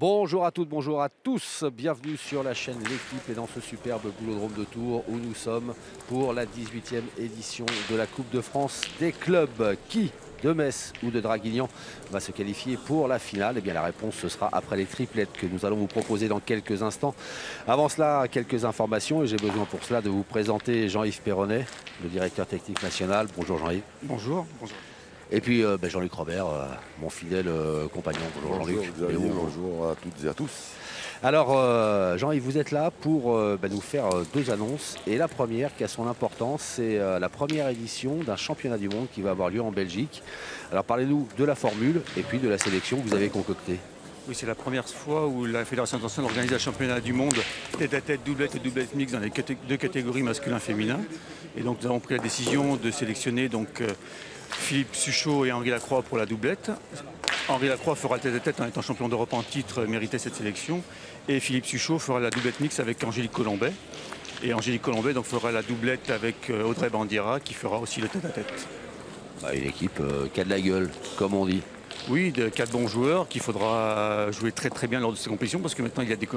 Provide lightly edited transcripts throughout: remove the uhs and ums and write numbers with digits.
Bonjour à toutes, bonjour à tous, bienvenue sur la chaîne L'Équipe et dans ce superbe boulodrome de Tours où nous sommes pour la 18e édition de la Coupe de France des clubs. Qui de Metz ou de Draguignan va se qualifier pour la finale? Eh bien la réponse ce sera après les triplettes que nous allons vous proposer dans quelques instants. Avant cela, quelques informations et j'ai besoin pour cela de vous présenter Jean-Yves Perronnet, le directeur technique national. Bonjour Jean-Yves. Bonjour. Bonjour. Et puis Jean-Luc Robert, mon fidèle compagnon. Bonjour Jean-Luc. Bonjour à toutes et à tous. Alors Jean-Yves, vous êtes là pour nous faire deux annonces. Et la première qui a son importance, c'est la première édition d'un championnat du monde qui va avoir lieu en Belgique. Alors parlez-nous de la formule et puis de la sélection que vous avez concoctée. Oui, c'est la première fois où la Fédération internationale organise un championnat du monde tête-à-tête, doublette et doublette mixte dans les deux catégories masculin-féminin. Et donc nous avons pris la décision de sélectionner Philippe Suchot et Henri Lacroix pour la doublette. Henri Lacroix fera le tête-à-tête en étant champion d'Europe en titre, méritait cette sélection. Et Philippe Suchot fera la doublette mixte avec Angélique Colombet. Et Angélique Colombet fera la doublette avec Audrey Bandiera qui fera aussi le tête-à-tête. Une équipe qui a de la gueule, comme on dit. Oui, de 4 bons joueurs qu'il faudra jouer très bien lors de ces compétitions parce que maintenant il y a des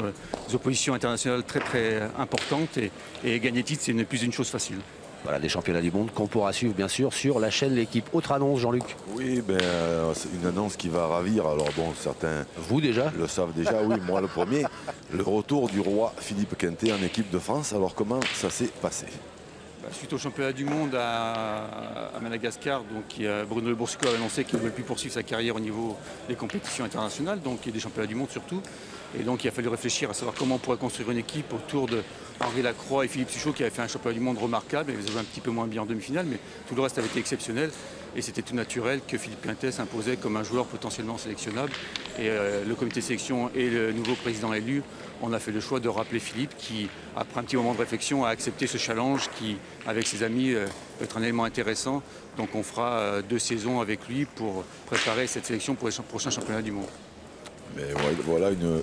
oppositions internationales très importantes et gagner titre c'est plus une chose facile. Voilà, des championnats du monde qu'on pourra suivre bien sûr sur la chaîne L'Équipe. Autre annonce, Jean-Luc? Oui, c'est une annonce qui va ravir. Alors bon, certains vous déjà le savent déjà, oui, moi le premier. Le retour du roi Philippe Quintet en équipe de France. Alors comment ça s'est passé? Suite au championnat du monde à Madagascar, Bruno Le Boursico a annoncé qu'il ne voulait plus poursuivre sa carrière au niveau des compétitions internationales, et des championnats du monde surtout. Et donc il a fallu réfléchir à savoir comment on pourrait construire une équipe autour de Henri Lacroix et Philippe Suchot qui avaient fait un championnat du monde remarquable. Ils avaient un petit peu moins bien en demi-finale, mais tout le reste avait été exceptionnel. Et c'était tout naturel que Philippe Quintet s'imposait comme un joueur potentiellement sélectionnable. Et le comité de sélection et le nouveau président élu, on a fait le choix de rappeler Philippe qui, après un petit moment de réflexion, a accepté ce challenge qui, avec ses amis, peut être un élément intéressant. Donc on fera 2 saisons avec lui pour préparer cette sélection pour les prochains championnats du monde. Mais voilà une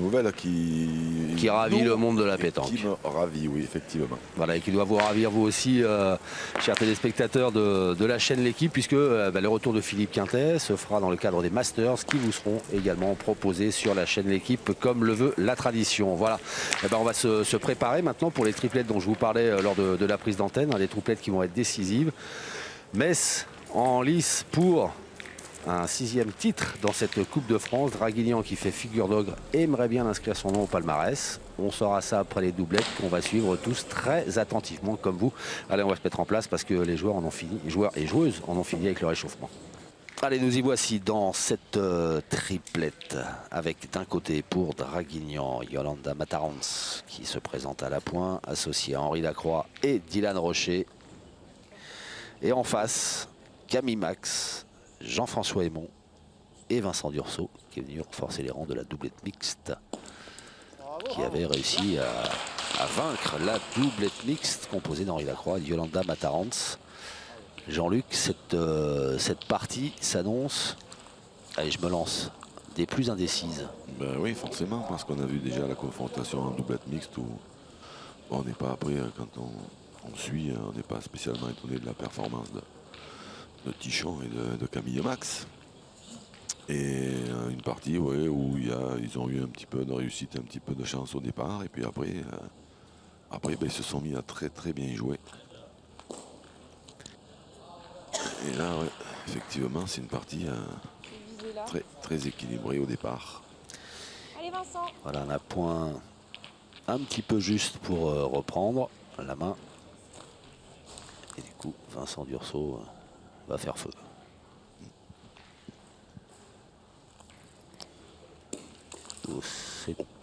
nouvelle qui ravit le monde de la pétanque. Qui me ravit, oui, effectivement. Voilà, et qui doit vous ravir vous aussi, chers téléspectateurs de la chaîne L'Équipe, puisque le retour de Philippe Quintet se fera dans le cadre des Masters qui vous seront également proposés sur la chaîne L'Équipe, comme le veut la tradition. Voilà, on va se préparer maintenant pour les triplettes dont je vous parlais lors de la prise d'antenne, des triplettes qui vont être décisives. Metz en lice pour un 6e titre dans cette Coupe de France. Draguignan qui fait figure d'ogre aimerait bien inscrire son nom au palmarès. On saura ça après les doublettes qu'on va suivre tous très attentivement comme vous. Allez, on va se mettre en place parce que les joueurs en ont fini, les joueurs et joueuses en ont fini avec leur échauffement. Allez, nous y voici dans cette triplette avec d'un côté pour Draguignan, Yolanda Matarans qui se présente à la pointe, associée à Henri Lacroix et Dylan Rocher. Et en face, Camille Max, Jean-François Aymon et Vincent Dursault qui est venu renforcer les rangs de la doublette mixte qui avait réussi à vaincre la doublette mixte composée d'Henri Lacroix et Yolanda Matarans. Jean-Luc, cette partie s'annonce, allez je me lance, des plus indécises. Oui, forcément, parce qu'on a vu déjà la confrontation en doublette mixte où on n'est pas après, quand on suit, on n'est pas spécialement étonné de la performance de Tichon et de Camille Max. Et une partie où ils ont eu un petit peu de réussite, un petit peu de chance au départ. Et puis après ils se sont mis à très bien jouer. Et là, effectivement, c'est une partie très équilibrée au départ. Allez Vincent. Voilà, un point un petit peu juste pour reprendre la main. Et du coup, Vincent Dursault va faire feu.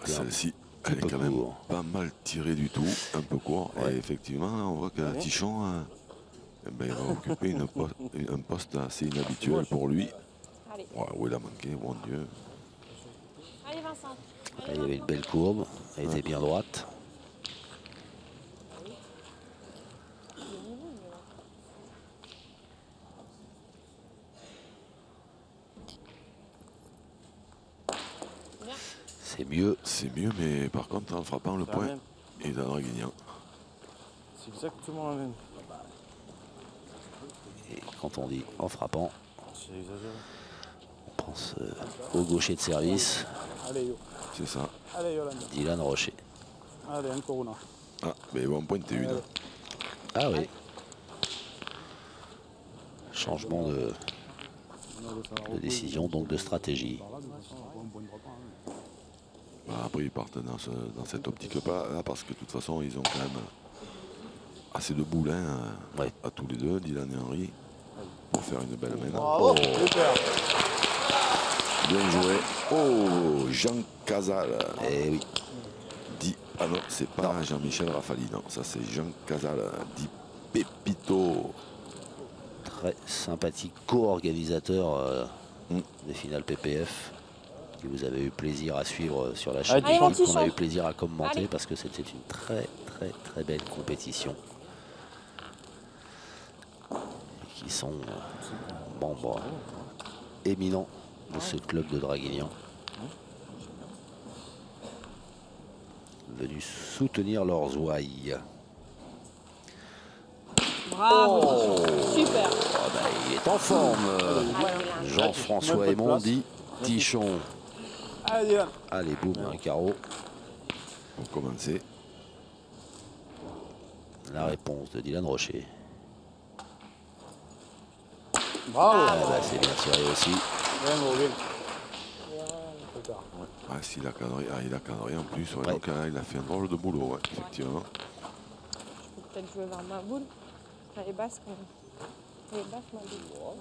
Celle-ci, elle est quand même pas mal tirée du tout, un peu court. Ouais. Et effectivement, on voit que Tichon il va occuper un poste assez inhabituel pour lui. Où il a manqué, mon Dieu. Allez Vincent. Il y avait une belle courbe, elle était bien droite. C'est mieux, mais par contre, en frappant le point, il donne Draguignan. C'est exactement la même. Et quand on dit en frappant, pense au gaucher de service, Allez, Yo. C'est ça. Allez, Yolanda. Dylan Rocher. Allez, encore une. Ah, mais ils vont en pointer une. Allez. Ah oui. Changement de décision, donc de stratégie. Bah, après, ils partent dans cette optique-là, parce que de toute façon, ils ont quand même assez de boulins Ouais. à tous les deux, Dylan et Henry, pour faire une belle main. Bravo, super. Bien joué. Oh, Jean Casal. Eh oui. Dit, ah non, c'est pas Jean-Michel Raffali, non, ça c'est Jean Casal, dit Pépito. Très sympathique co-organisateur des finales PPF que vous avez eu plaisir à suivre sur la chaîne, Allez, mon petit qu'on a eu champ. plaisir à commenter Allez. parce que c'était une très belle compétition. Et qui sont membres éminents de ce club de Draguignan, venus soutenir leurs ouailles. Bravo. Super. Ah bah, il est en forme. Jean-François Aymon dit Tichon. Allez, Dylan. Allez, boum, un carreau. Pour commencer. La réponse de Dylan Rocher. Bravo. Ah bah, c'est bien tiré aussi. Bien, gros, bien. Super. Ah, s'il a cadré, il a cadré en plus, ouais, Ouais. donc il a fait un drôle de boulot, ouais, effectivement. Je peux peut-être jouer vers ma boule. Elle est basse quand même. Elle est basse ma boule.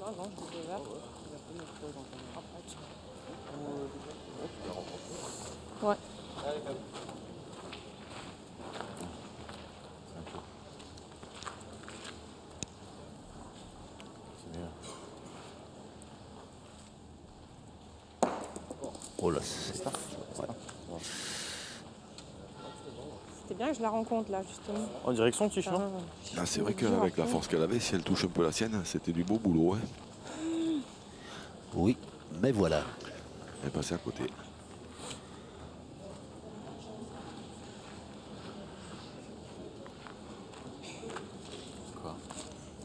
Non, non, je vais vers. Ouais. Oh là, c'est... Ouais. C'était bien que je la rencontre là, justement. En direction, Tichon. Ah, c'est vrai qu'avec la force qu'elle avait, si elle touche un peu la sienne, c'était du beau boulot. Hein. Oui, mais voilà. Elle est passée à côté.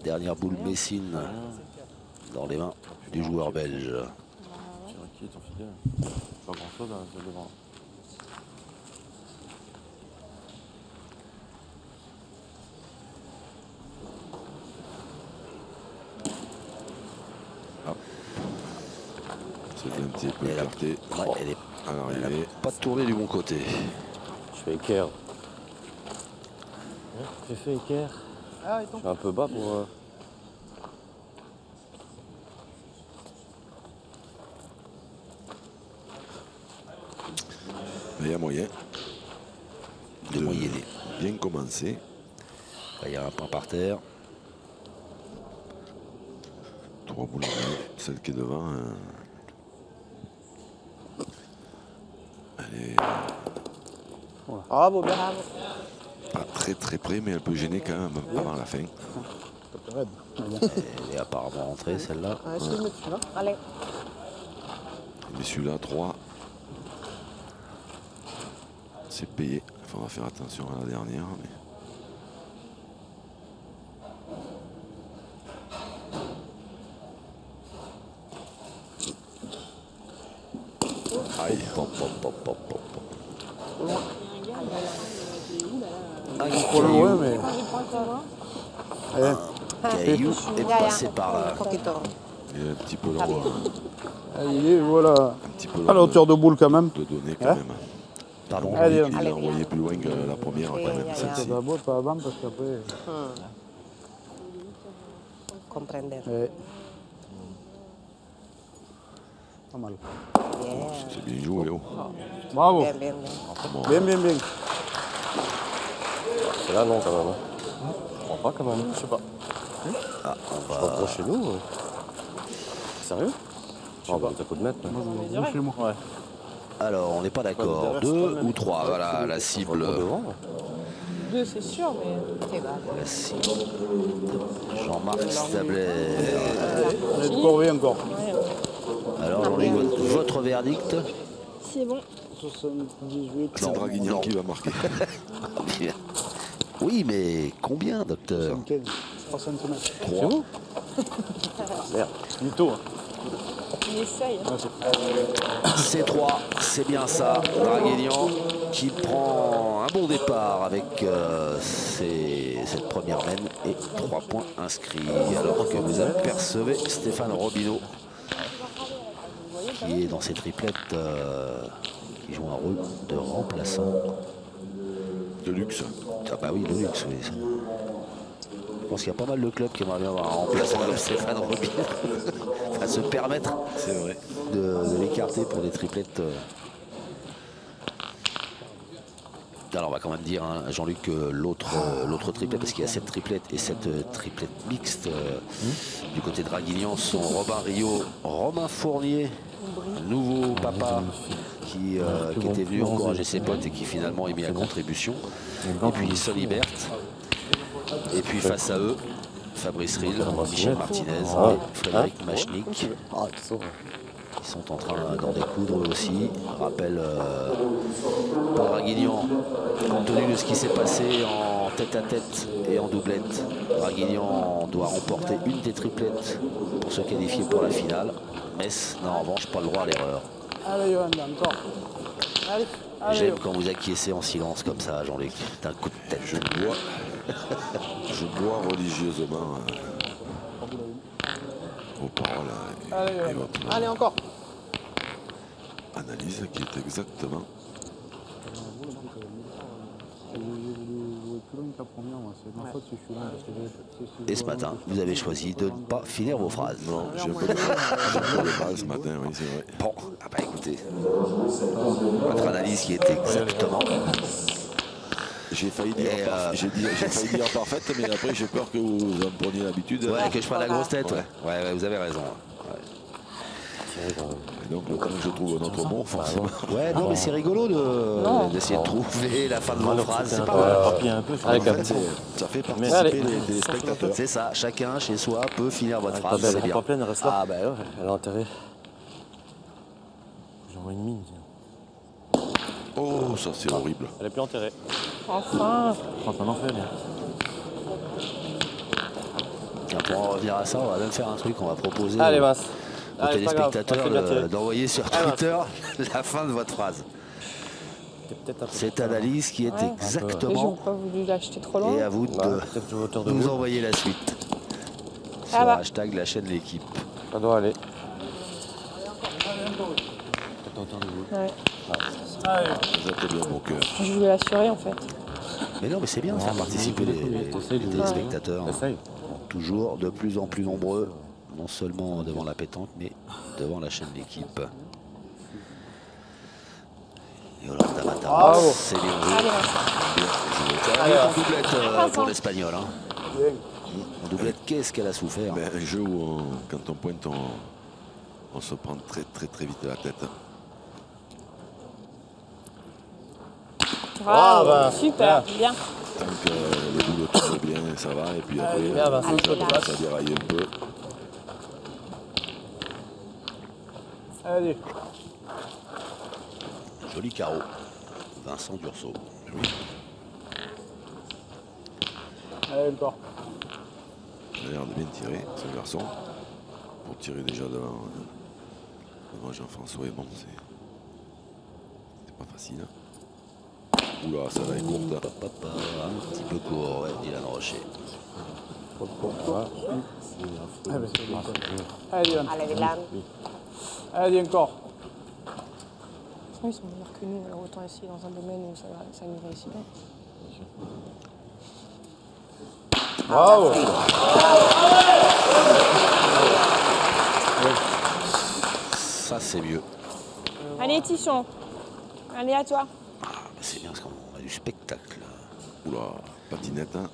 Dernière boule Messine dans les mains du joueur belge. Qui est ton fidèle? Pas grand chose à devant. C'était un petit peu Et là, écarté ouais, elle est à l'arrivée. pas tournée du bon côté. Je fais équerre. J'ai fait équerre. Je suis un peu bas pour... Mais il y a moyen De moyenner. bien commencer. Là, il y a un point par terre. 3 boules en main. Celle qui est devant, elle est Bravo, bien. pas très près, mais elle peut gêner quand même avant la fin. Elle est apparemment rentrée celle-là. Est-ce que je mets celui-là? Allez. Mais celui-là, 3, c'est payé. Il faudra faire attention à la dernière. Mais... Aïe. Pop, pop, pop, pop, pop, pop. Un Trop loin, mais... caillou est passé par là. Il est un petit peu long, Il est, voilà. un petit peu long À la hauteur de boule quand même. de donner quand Hein? même. Pardon. Allez, Il a envoyé plus loin que la première, quand même, celle-ci. D'abord, pas avant, parce qu'après... Comprender. Pas mal. C'est bien joué, oh. Bravo. Bien, bien, bien. Bien, bien, bien. C'est là non quand même. Je crois pas quand même. Je sais pas. Ah, on va... Pas chez nous. Sérieux? Oh bah t'as coup de mettre. là. Moi, chez moi. Ouais. Alors, on n'est pas d'accord. 2 ou 3, voilà la cible. Devant. Deux, c'est sûr, mais. C'est bon. La cible de Jean-Marc Stabler. On est de corvée encore. Alors, Jean-Louis, votre verdict? C'est bon. 78. C'est Draguignan qui va marquer. Bien. Oui, mais combien, docteur? 75. 3 cm. 3. Mytho. Hein. Il essaye. C3, c'est bien ça. Draguignan qui prend un bon départ avec cette première mène et 3 points inscrits. Alors que vous apercevez Stéphane Robineau qui est dans ses triplettes, qui joue un rôle de remplaçant. De luxe. Ah bah oui, de luxe, oui. Je pense qu'il y a pas mal de clubs qui aimeraient bien avoir un remplaçant comme Stéphane Robineau à se permettre, c'est vrai, de l'écarter pour des triplettes. Alors on va quand même dire, hein, Jean-Luc, que l'autre triplet, parce qu'il y a 7 triplettes et cette triplette mixte du côté de Draguignan sont Robin Rio, Romain Fournier, nouveau papa qui était venu encourager ses potes et qui finalement est mis à contribution. Et puis Sonny Berthe. Et puis face à eux, Fabrice Rill, Michel Martinez et Frédéric Machnik. Ils sont en train d'en découdre aussi. Rappel pour Draguignan, compte tenu de ce qui s'est passé en tête-à-tête et en doublette, Draguignan doit remporter une des triplettes pour se qualifier pour la finale. Metz n'a en revanche pas le droit à l'erreur. Allez, Johan, encore. Allez, allez. J'aime quand vous acquiescez en silence comme ça, Jean-Luc. D'un coup de tête. Je bois religieusement vos paroles et votre Allez, encore. analyse qui est exactement. Et ce matin, vous avez choisi de ne pas finir vos phrases. Non, j'ai un peu de mal ce matin, oui, c'est vrai. Bon, ah bah écoutez, votre analyse qui est exactement. J'ai failli dire, j'ai failli dire parfaite, mais après j'ai peur que vous en preniez l'habitude. Ouais, que je prenne la grosse tête. Ouais. Ouais, vous avez raison. Et donc le temps que je trouve un autre mot, forcément. Ouais, non, mais c'est rigolo d'essayer de trouver la fin de vos phrases. C'est pas mal. Ça fait participer les spectateurs. C'est ça, chacun chez soi peut finir votre phrase. C'est bien. Pas pleine, elle reste là. Ah bah ouais. Elle est enterrée. J'envoie une mine. Tiens. Oh, ça c'est horrible. Elle est plus enterrée. Enfin. Je crois qu'on en fait bien. Tiens, pour en revenir à ça, on va même faire un truc. On va proposer Allez, mince. aux téléspectateurs d'envoyer sur Twitter la fin de votre phrase. Cette analyse qui est Ouais. Mais ils n'ont exactement. pas voulu l'acheter trop loin. Et à vous de nous envoyer la suite. Sur va. hashtag la chaîne l'équipe. Ça doit aller. Ouais. Vous êtes bien mon cœur. Je voulais l'assurer en fait. Mais non, mais c'est bien de faire participer les téléspectateurs. Essaye. Toujours de plus en plus nombreux, non seulement devant la pétanque, mais devant la chaîne d'équipe. Et Yolanda Mataras, c'est bien joué. Allez, Bien joué. En doublette pour l'Espagnol. Hein. En doublette, qu'est-ce qu'elle a souffert? Ben, un jeu où quand on pointe, on se prend très vite la tête. bravo. Super, bien. Tant que les boules tournent bien, ça va. Et puis après, ça déraille un peu. Allez. Joli carreau. Vincent Dursault. Oui. Allez, encore. Il a l'air de bien tirer, ce garçon. Pour tirer déjà devant Jean-François et bon, c'est pas facile. Oula, ça va être courte. Un petit peu court, ouais, Dylan Rocher. Allez, Johan. Allez, Dylan. Allez, encore. Ils sont meilleurs que nous, alors autant essayer dans un domaine où ça nous réussit bien. Bravo. Ça, c'est mieux. Allez, Tichon. Allez, à toi. Ah, c'est bien parce qu'on a du spectacle. Oula, patinette, hein.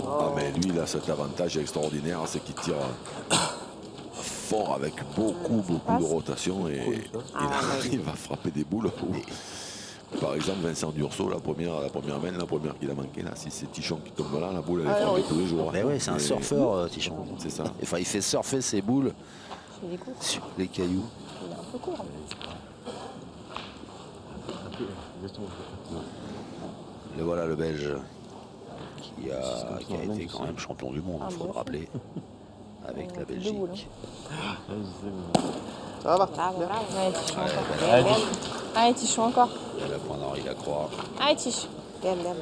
Ah mais lui il a cet avantage extraordinaire, c'est qu'il tire fort avec beaucoup de rotation et il arrive à frapper des boules. Par exemple Vincent Dursault, la première main, la première qu'il a manqué là, si c'est Tichon qui tombe là, la boule elle est frappée tous les jours. Mais ouais, c'est un surfeur, Tichon. C'est ça. Enfin, il fait surfer ses boules J'ai des coups. sur les cailloux. Il est un peu court. Le voilà le Belge qui a été quand même champion du monde, il faut le rappeler, avec la Belgique. Ça va. Bravo, bravo. Allez, Tichon Ouais, encore. belle Bien, bien. Allez, Tichon encore. Et le point d'Henri Lacroix. Allez, Tichon. Bien, bien.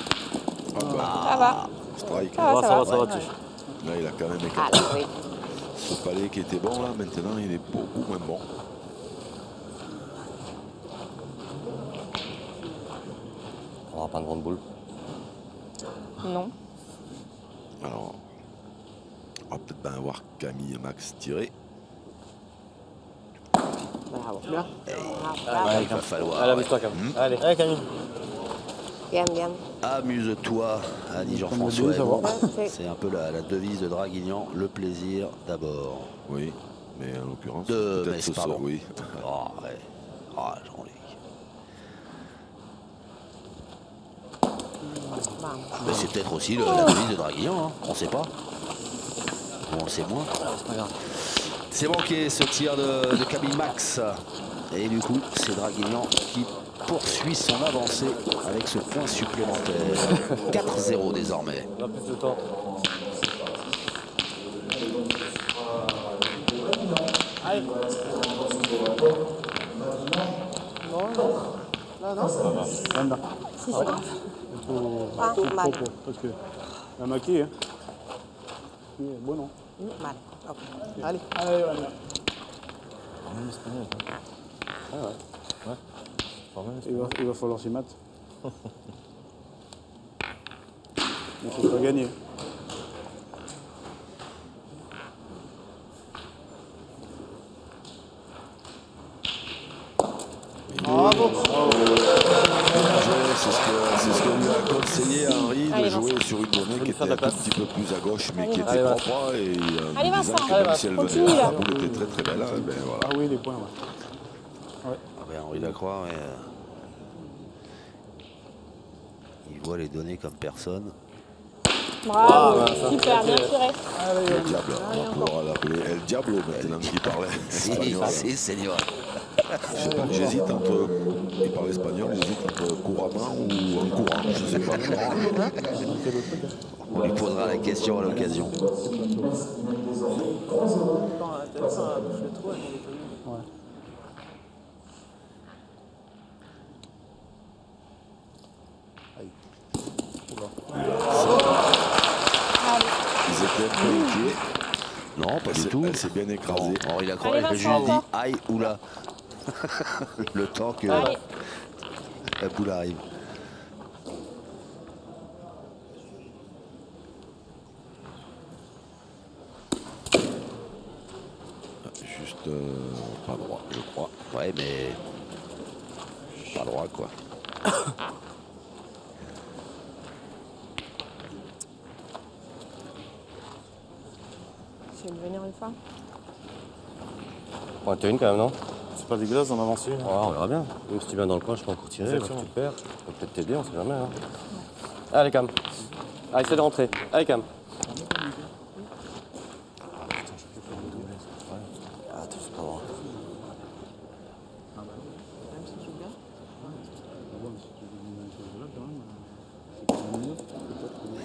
Ça va. Strike. Ça va, ça va. Tiche. Là, il a quand même Ah, écarté. oui. Ce palais qui était bon, là, maintenant, il est beaucoup moins bon. On va pas de grande boule. Non. Alors, on va peut-être bien voir Camille et Max tirer. Bravo. Bien. Il va falloir. Allez, amuse-toi, Cam. Allez. Allez, Camille. Bien, bien. Amuse-toi, a dit Jean-François. ça va. C'est un peu la devise de Draguignan, le plaisir d'abord. Oui, mais en l'occurrence, De peut-être Metz, ce soir, pardon. oui. Oh, ouais. Ah, Jean-Luc. Bam. Mais c'est peut-être aussi la devise de Draguignan, hein. On ne sait pas. Ou on le sait moins. C'est manqué ce tir de Camille Max. Et du coup, c'est Draguignan qui poursuit son avancée avec ce point supplémentaire. 4-0 désormais. On a plus de temps. Allez. Non, non. Là, non. Même là. Si, c'est grave. Ah, mal. Parce que la maquille, hein. Oui, bon, non. Mal. Ok. Allez. Allez, voilà. Ah ouais. Ouais. Pas mal, Il va falloir s'y mettre. Mais c'est pas gagné. Bravo. C'est ce que lui a conseillé Henri Allez, de jouer Vincent. sur une donnée qui était un tout petit peu plus à gauche, mais qui était Allez, propre. Et en Allez, lui Vincent. disant que Allez, même si elle venait continue, là, là. la boule était très très belle. Hein, ben, voilà. Ah oui, les points, ouais. Ah ben, Henri Lacroix, ouais, il voit les données comme personne. Bravo. Super, bien tiré. Le Diable, on va pouvoir l'appeler El Diablo maintenant qu'il parlait espagnol. Si, seigneur. Je sais pas, j'hésite entre, il parle espagnol, j'hésite entre couramment ou en courant, je sais pas. On lui posera la question à l'occasion. Ils étaient un peu inquiets. Non, pas du tout. Elle s'est bien écrasée. Bon, Henri Lacroix, Allez, il a Vincent, juste dit encore. aïe ou là. Le temps que Allez. la boule arrive. Juste pas droit, je crois. Ouais, mais pas droit, quoi. Je vais le venir une fois. On était une quand même, non? C'est pas dégueulasse d'en avancer. Ouais, on verra bien. Même si tu viens dans le coin, je peux encore tirer. Là, si tu perds, je peux peut-être t'aider, on sait jamais. Hein. Allez, Cam. Allez, essaie de rentrer. Allez, Cam. Ah, tu sais pas voir.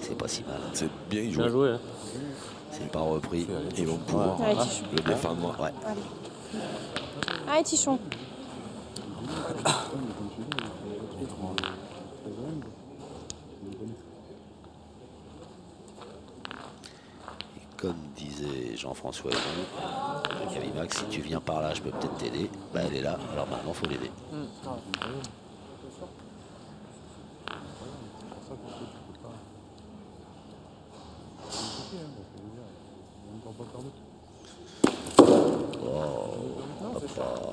C'est pas si mal. C'est bien Bien joué. joué. Hein. C'est pas repris. Ils vont pouvoir Allez, Tichon. le défendre. Ouais. Allez, Tichon. Et comme disait Jean-François Héron, Camille Max, si tu viens par là, je peux peut-être t'aider. Bah, elle est là, alors maintenant, il faut l'aider.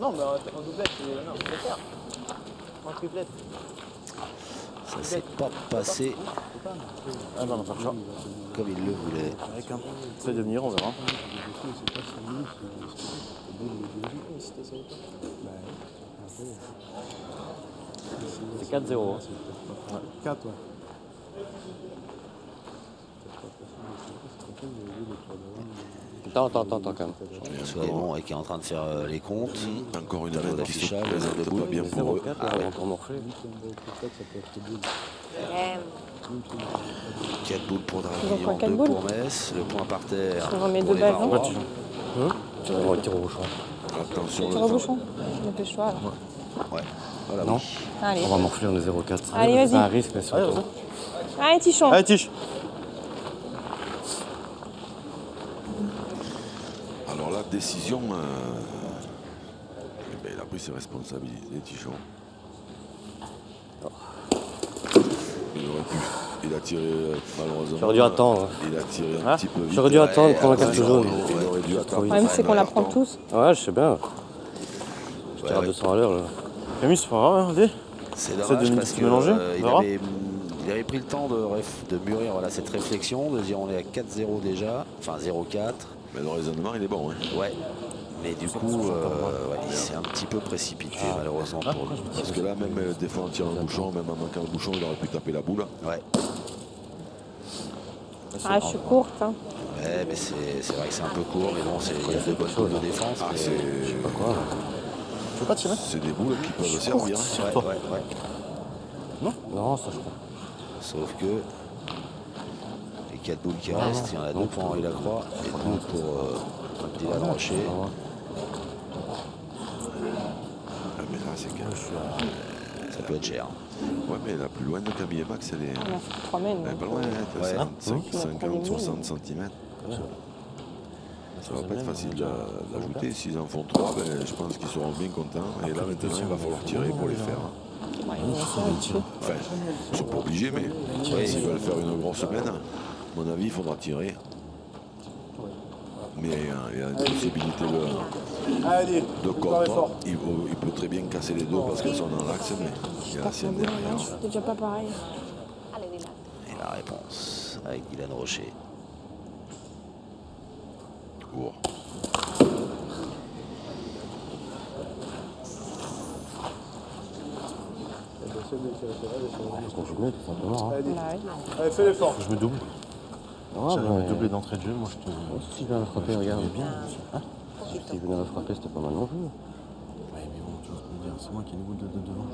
Non, mais en doublette, non, je vais faire. En triplette. Ça s'est pas passé Ah bah on va faire le choix. comme il le voulait. Avec un. Essaye de venir, on verra. C'est 4-0. Hein. 4, ouais. Attends quand même. Soyons qui est en train de faire les comptes. Encore une Tableau arène qui se d'affichage, présente de pas boule. bien pour eux. 0-4, on va encore morfler. Game. 4 boules pour Ils ont Draguignan, quoi, 4 2 boules pour Metz. Le point par terre. On remet pour 2 les balles, Varois. non Tu vas voir le tir au bouchon. Attention le Tire au temps. bouchon. Dépêche-toi alors. Ouais. Voilà, Non. oui. Allez. On va morfler, on est 0-4. Allez, vas-y. C'est un risque, mais surtout. Allez, Tichon. Allez, Tige. Alors la décision, eh ben, il a pris ses responsabilités, Tichon. Il aurait pu. Il a tiré malheureusement. J'aurais dû attendre. Il a tiré un Hein petit peu vite. J'aurais dû attendre, prendre la carte il jaune. aurait dû Le attendre. problème, c'est qu'on la prend tous. Ouais, je sais bien. Je tire à 200 à l'heure là. Camille, c'est pas grave, vas-y. C'est Essaie dommage de parce que mélanger, il on verra. avait pris le temps de mûrir voilà, cette réflexion, de dire on est à 4-0 déjà, enfin 0-4. Mais le raisonnement, il est bon. Hein. Ouais. Mais du coup, ouais, il s'est un petit peu précipité malheureusement pour lui. Parce que là, même des fois, en tirant le bouchon, même en manquant le bouchon, il aurait pu taper la boule. Ouais. Ah, je suis courte. Hein. Ouais, mais c'est vrai que c'est un peu court, mais bon, il y a de bonnes boules de défense. Ah, mais- c'est Quoi là? Tu veux pas tirer? c'est des boules qui peuvent servir. Hein. Ouais, ouais, ouais. Non, ça je crois. Sauf que les 4 boules qui restent, il y en a 2 pour Henri Lacroix et 2 pour Dylan Rocher. Ah, mais là, c'est quand Ça peut être cher. Ouais, mais la plus loin de Camille et Max, elle est. On a fait 3 mètres. Elle est pas loin, hein, Ouais. 50, 60 cm. Ça va pas être facile d'ajouter. S'ils en font 3, ben, je pense qu'ils seront bien contents. Et là, maintenant, il va falloir tirer pour les faire. Ouais, on va faire un petit peu. Enfin, ils ne sont pas obligés, mais s'ils veulent faire une grosse semaine, à mon avis, il faudra tirer. Mais il y a une possibilité Allez, de encore contre. fort. Il peut très bien casser les deux parce qu'elles sont dans l'axe, mais il y a la sienne derrière. C'est déjà pas pareil. Et la réponse avec Dylan Rocher. Court. Faut que je mette, tout simplement. Hein. Allez, Bah oui. allez, fais l'effort. Faut que je me double. Ah, J'avais bah, me doubler d'entrée de jeu, moi je te. si je viens la frapper, regarde. bien. Hein? Si je venais la frapper, c'était pas mal non plus. Ouais, mais bon, tu vois ce que je veux dire, c'est moi qui ai une boule de devant.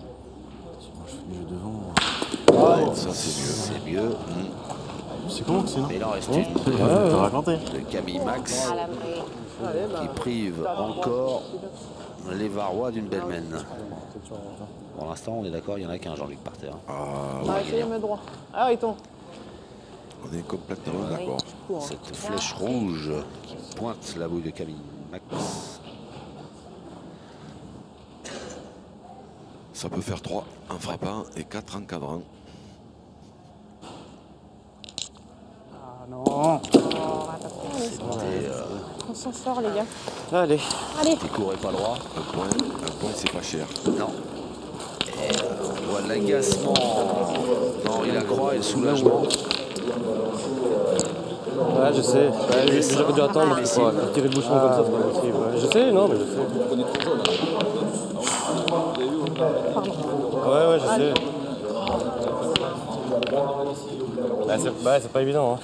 Si moi je fais du jeu devant. Ça, c'est mieux. C'est mieux. C'est comment que c'est, non? Mais il en reste une Je vais te raconter. de Camille Max À la main. qui prive encore les Varois d'une belle mène. Pour l'instant, on est d'accord, il y en a qu'un Jean-Luc par terre. Ah, Ah, essayez de mettre droit. Arrêtons. on est complètement d'accord. Cette flèche rouge qui pointe la boule de Camille Max. Ça peut faire 3 en frappant et 4 en cadrant. Ah non. On s'en sort, les gars. Allez. Allez. T'es court et pas droit. Un point c'est pas cher. Non. Et on voit l'agacement d'Henri Lacroix et le soulagement. Ouais, je sais. Ouais, j'aurais dû attendre. Quoi. Tirer le bouchon comme ça, c'est pas possible. Ouais, je sais, non, mais je sais. Ouais, je sais. Bah, c'est pas évident. Hein.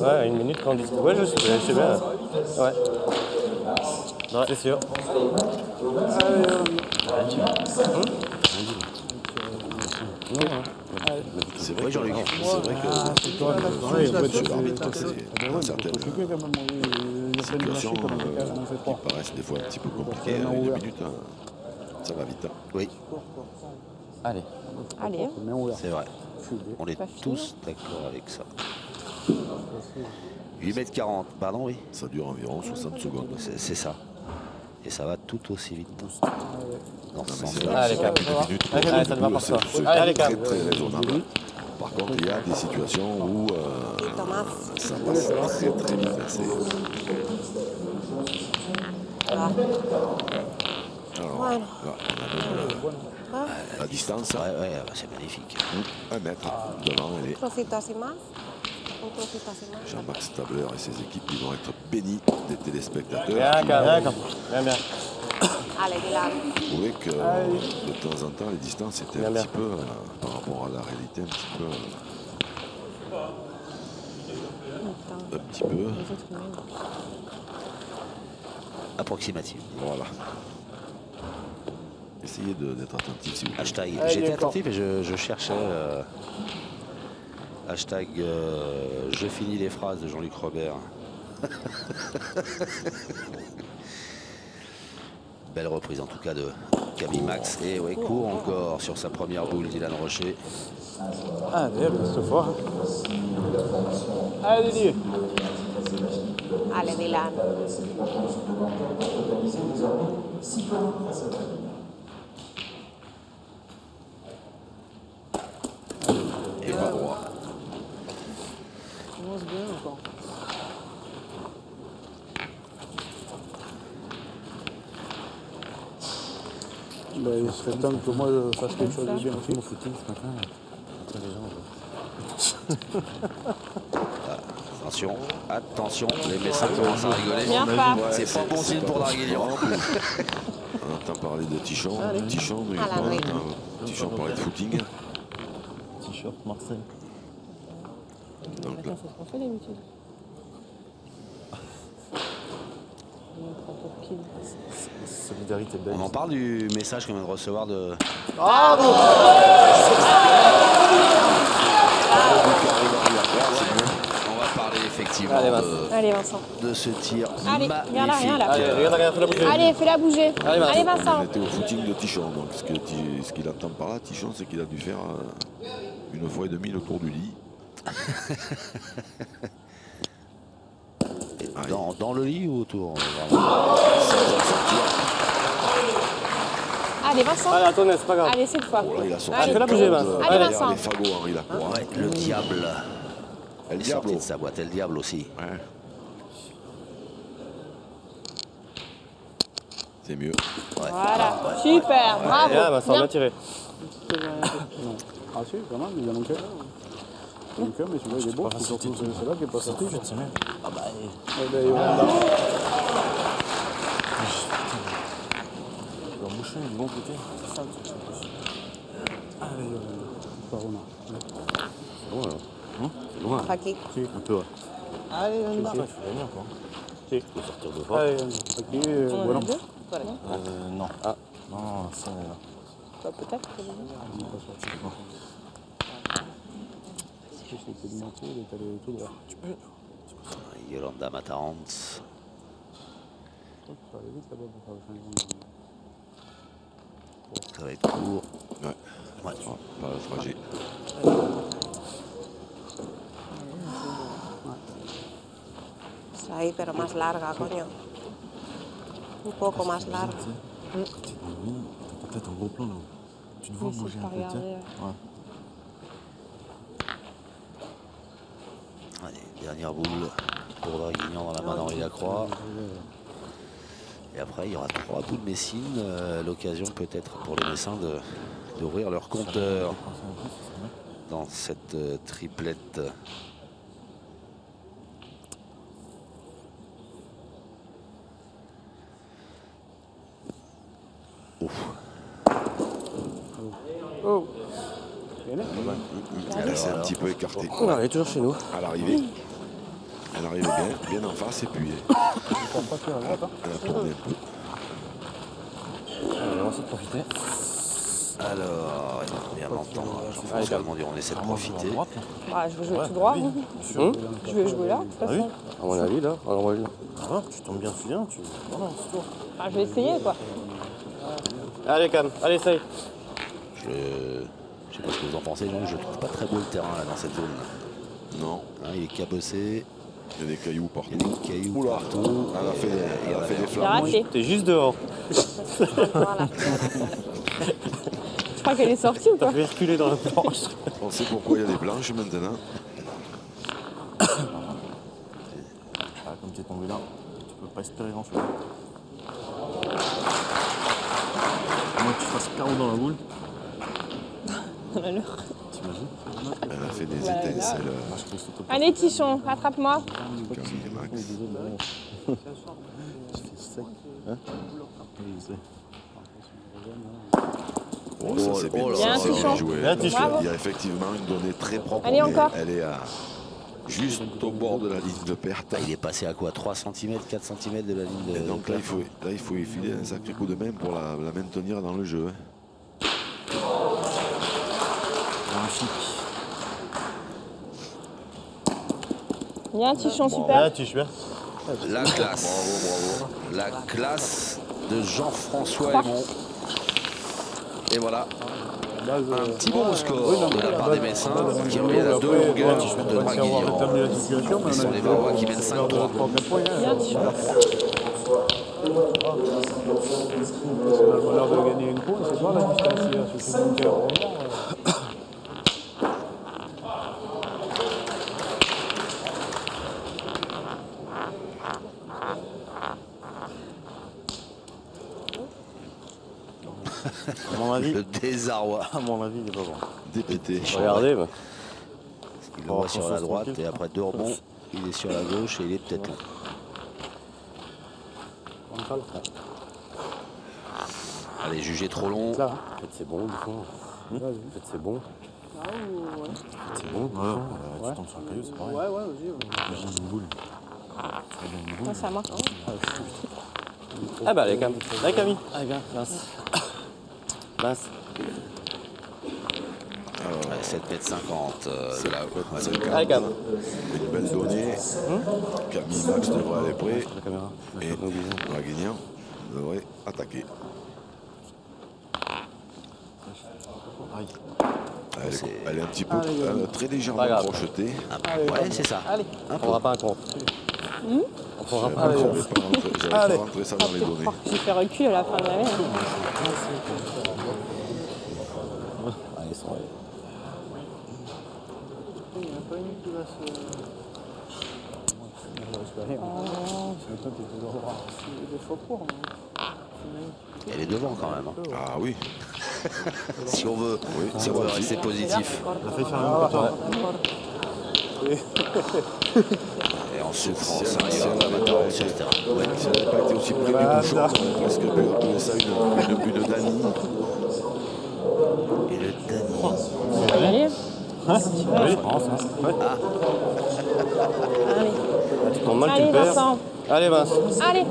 Ouais, une minute quand on dit. Ouais, je sais bien. Ouais. C'est sûr. C'est vrai, Jean-Luc. C'est vrai que monsieur l'arbitre, c'est dans certaines situations qui paraissent des fois un petit peu compliquées. Une minute, hein, ça va vite. Hein. Oui, Allez. Allez. Main ouverte. c'est vrai. On est Pas fini. tous d'accord avec ça. 8,40 m, pardon, oui. Ça dure environ 60 secondes. C'est ça. Et ça va tout aussi vite. Dans ce Mais c'est sens-là. Allez, calme. une minute pour Allez, ça ne va pas ça. c'est Allez, très calme. très raisonnable. Par contre, il y a des situations où Thomas. ça passe très très vite. Voilà. Alors, là, on a même La distance, Ouais, c'est magnifique. 1 mètre devant. Et Un trocito así más. Un trocito así más. Jean-Max Tabler et ses équipes ils vont être bénis des téléspectateurs Bien, qui bien. Allez, Dylan. trouvaient que de temps en temps les distances étaient un Bien. petit peu, par rapport à la réalité, un petit peu. Approximative. Voilà. Essayez d'être attentif si vous voulez. Hashtag. Allez, J'étais d'accord. attentif et je cherchais. Hashtag je finis les phrases de Jean-Luc Robert. Belle reprise en tout cas de Camille Max. Et ouais, court encore sur sa première boule, Dylan Rocher. Allez, ce fort. Allez, Didier. Allez, Dylan. Et pas droit. Commence bien encore. Bah, il serait temps que moi je fasse quelque chose de bien aussi. Au footing ce matin, après les gens. Attention, les Messins commencent à rigoler. Bien, Fab. C'est pas bon signe pour Darguignan. On entend parler de Tichon. Tichon, À la règle. Tichon parlait de footing. T-shirt Marseille. Donc là, Attends, c'est ce qu'on fait d'habitude. On prend pour qui? Solidarité belge. On en parle du message qu'on vient de recevoir de. On va parler effectivement Allez, Vincent. de ce tir Allez, magnifique. viens là, viens là. Allez, regarde, fais la bouger. Allez, fais-la bouger. Allez, on Vincent. était au footing de Tichon. Donc ce qu'il entend par là, Tichon, c'est qu'il a dû faire 1 fois et demie le tour du lit. Dans le lit ou autour? Allez, Vincent. Allez, Antoine, c'est pas grave. Allez, cette fois. Là, il a sorti Allez, fais-la bouger, Vince. Allez, derrière Vincent. les fagots, Henri Lacroix. Ouais, le diable. El est sorti Diablo. de sa boîte, et le diable aussi. Ouais. C'est mieux. Ouais. Voilà, super, bravo. Bien, Vincent, Bien. bien tiré. Non. Ah si, quand même, il y a manqué. Il y a manqué, mais celui-là il est beau. C'est surtout celui-là qui est pas sorti. Je sais même. Ah bah, Eh ben, il va là. leur bouchon du bon côté. C'est ça le truc. Allez, pas Romain. C'est loin là. C'est loin. Aquí. Un peu, ouais. Allez, on y va. Tu vas bien quoi. Tu peux sortir deux fois. Allez, aquí, On en voilà. a deux? Non. Ah. Non, ça. Bah, peut-être. que les deux. Il n'est pas sorti. C'était de moitié, il est allé tout droit. Yolanda Matarant. Ça va aller vite là-bas pour faire le changement. Ça va être court. Ouais. Ouais. Pas le trajet. Es ahí, pero más larga, coño. Un poco más larga. T'es dans le lit, t'as peut-être un gros plan là. Tu te vois Oui, si bouger je un peux peu, tu sais. regarder, Ouais. Allez, dernière boule pour Draguignan dans la main d'Henri Lacroix. Et après, il y aura 3 boules Messines. L'occasion peut-être pour les Messins d'ouvrir leur compteur dans cette triplette. Ouf. Oh. Elle s'est un petit peu écartée. On est toujours chez nous. À l'arrivée. Elle arrivait bien en face et puis Je pense pas qu'il y a la droite. elle a tourné un peu. Allez, on va essayer de profiter. Alors, bien longtemps, Jean-François Almondier, on essaie de profiter. Bah, je veux jouer tout droit. Je vais jouer là, de toute façon. À mon avis, là, alors on va Ah, tu tombes bien, tu viens, tu. Voilà, c'est tout. Bah, je vais essayer, quoi. Allez, Cam, allez, essaye. Je sais pas ce que vous en pensez, donc je trouve pas très beau le terrain là dans cette zone. Non, Hein, il est cabossé, il y a des cailloux partout. il y a des cailloux Oula. partout. Elle a fait des J'ai flammes. raté. T'es juste devant. Voilà. Je crois qu'elle est sortie ou T'as pas? fait reculer dans la planche. On sait pourquoi il y a des blanches maintenant. Ah, comme t'es tombé là, tu peux pas espérer grand chose. À moins que tu fasses carreau dans la boule. On a l'heure. T'imagines? Elle a fait des Voilà, là. étincelles. Moi, je pense que toi, Allez, Tichon, rattrape-moi. Camille et Max. tu fais sec. Hein? Oui, je sais. Oh, ça c'est bien, oh là ça, là. c'est Bien, bien joué. Bien, Tichon. Il y a effectivement une donnée très propre. Allez, mais encore. Elle est juste au bord de la ligne de perte. Il est passé à quoi, 3 cm, 4 cm de la ligne de Et donc là, perte. il faut y filer un sacré coup de main pour la maintenir dans le jeu. Hein. Magnifique. Bien, Tichon, Bien, super. tu bien. La classe. La classe de Jean-François Aymon. Et voilà, un petit bon score de la part des Messins qui reviennent à 2 longueurs de Draguignan. Ce sont les Varois qui mènent 5-3. Bien, Tichon. C'est le bonheur de gagner une course, c'est pas la distance, il suffit de monter au rebond. À mon avis, Le désarroi. à mon avis, il est pas bon. Dépêté. Regardez, mais. Il le voit sur la droite et après 2 rebonds, il est sur la gauche et il est peut-être là. Allez, jugé trop long. Là, En fait, c'est bon, du coup. vas-y. En fait, c'est bon. C'est bon, du coup. Tu tombes sur le caillou, c'est pareil. Ouais, vas-y. Imagine une boule. Ouais, c'est à moi. Ah bah, allez, Camille. Allez, Camille. Allez, viens, mince. Mince. Ouais, 7,50 m de là. Allez, Camille. Une belle donnée. Camille Max devrait aller près. La caméra. Et Draguignan devrait attaquer. Aïe. Elle est un petit peu très légèrement Pas grave. crochetée. Ouais, c'est ça. On prendra pas un compte. On prendra pas un J'avais compte. pas rentré ça dans les données. J'ai fait recul à la fin de l'année. Ah, ils sont. Il n'y en a pas une qui va se... Toi, tu peux avoir des faux cours. Elle est devant quand même. Hein. Ah oui. Si on veut, si on veut rester positif. On a failli faire un peu Et en souffrance, il va pas amateur aussi, etc. Ouais. Si elle n'avait pas été aussi près du bouchon, on aurait presque pu appeler ça une Danie. Et le Dany. Allez. Oui, je pense. Hein. Ouais. Allez. Tu tombes mal, tu Allez, le perds. Vincent. Allez, Vince. Allez.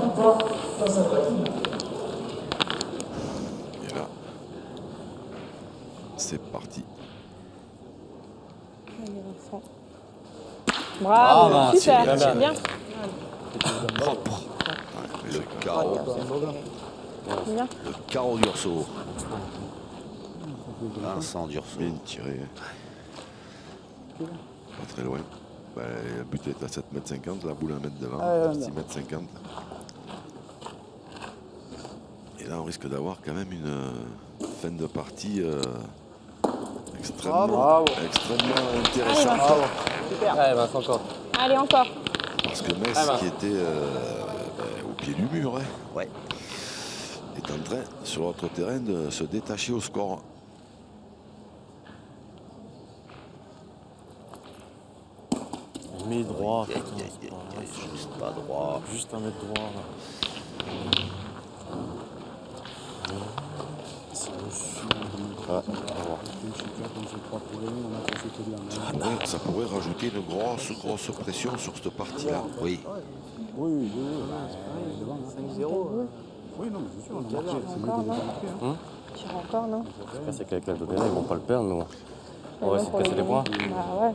Et là, c'est parti. Allez, Vincent. Bravo, Ah, super, c'est bien. bien. Propre. Le carreau. Bien. Le carreau d'Urso. Vincent d'Urso. Bien tiré. Pas très loin. Ben, le but est à 7,50 m, la boule à 1 m devant, 6,50 m. Et là, on risque d'avoir quand même une fin de partie extrêmement intéressante. Allez, Vince, encore. Allez, encore. Parce que Metz, qui était au pied du mur, hein, Ouais. est en train, sur l'autre terrain, de se détacher au score. Mais droit. Aïe, aïe, aïe, aïe, juste pas droit. Juste un mètre droit. Là. C'est le chien. Ouais, on va voir. Ça pourrait rajouter une grosse pression sur cette partie-là. Oui. Oui, devant. 5-0. Oui, non, mais c'est sûr, on a marqué. Encore, non Tire encore, non Le cas, c'est qu'avec la Dogana, ils vont pas le perdre, nous. On va essayer de pour casser le les points. gagner. Bah ouais,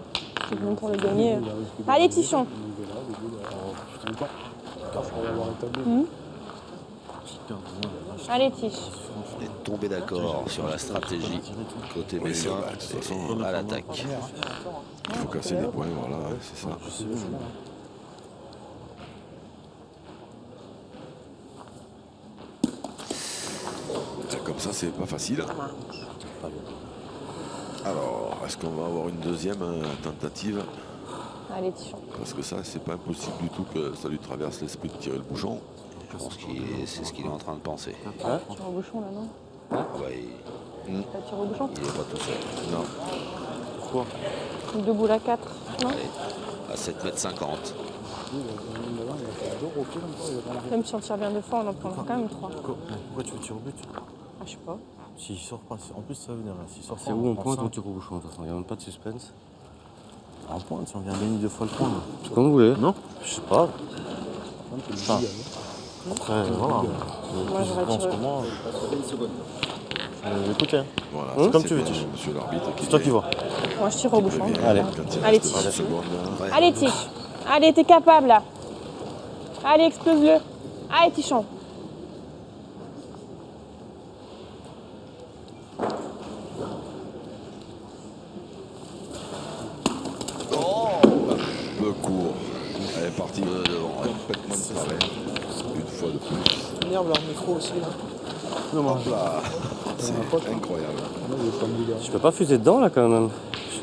c'est bon pour le gagner. Allez, Tichon. Allez, Tiche. On est tombé d'accord sur la stratégie côté Messin et à l'attaque. Il faut casser les points, voilà, ouais, c'est ça. Comme ça, c'est pas facile. Alors, est-ce qu'on va avoir une deuxième tentative? Allez, Tichon. Parce que ça, c'est pas impossible du tout que ça lui traverse l'esprit de tirer le bouchon. Je pense que c'est ce qu'il est en train de penser. Tire au bouchon, là, non Ouais, T'as tiré au bouchon. Il n'est pas tout seul. Non. Pourquoi? Deux boules à 4, non? Allez, à 7,50 m. Même si on tire bien de fois, on en prendra quand même 3. Pourquoi tu veux tirer au but? Ah, je sais pas. S'il sort pas, en plus ça va venir là. S'il sort pas, C'est où on pointe prend ou tire au bouchon? De toute façon, il n'y a même pas de suspense. ça. En pointe, si on vient gagner 2 fois le point. là. C'est comme vous voulez. Non? Je sais pas. Enfin, après, voilà. Moi, j'aurais En ce tiré. moment, écoutez, hein. Voilà, C'est comme tu veux, bien, Tige. monsieur l'arbitre. C'est toi qui vois. Moi, je tire au bouchon. Allez. Allez, Tige. Seconde, là. Allez, Tige. Allez, t'es capable, là. Allez, explose-le. Allez, Tichon. Peu court. Elle est partie devant. Complètement de travers. Une fois de plus. Énerve leur micro aussi là. Hop là. C'est incroyable. Je peux pas fuser dedans là quand même.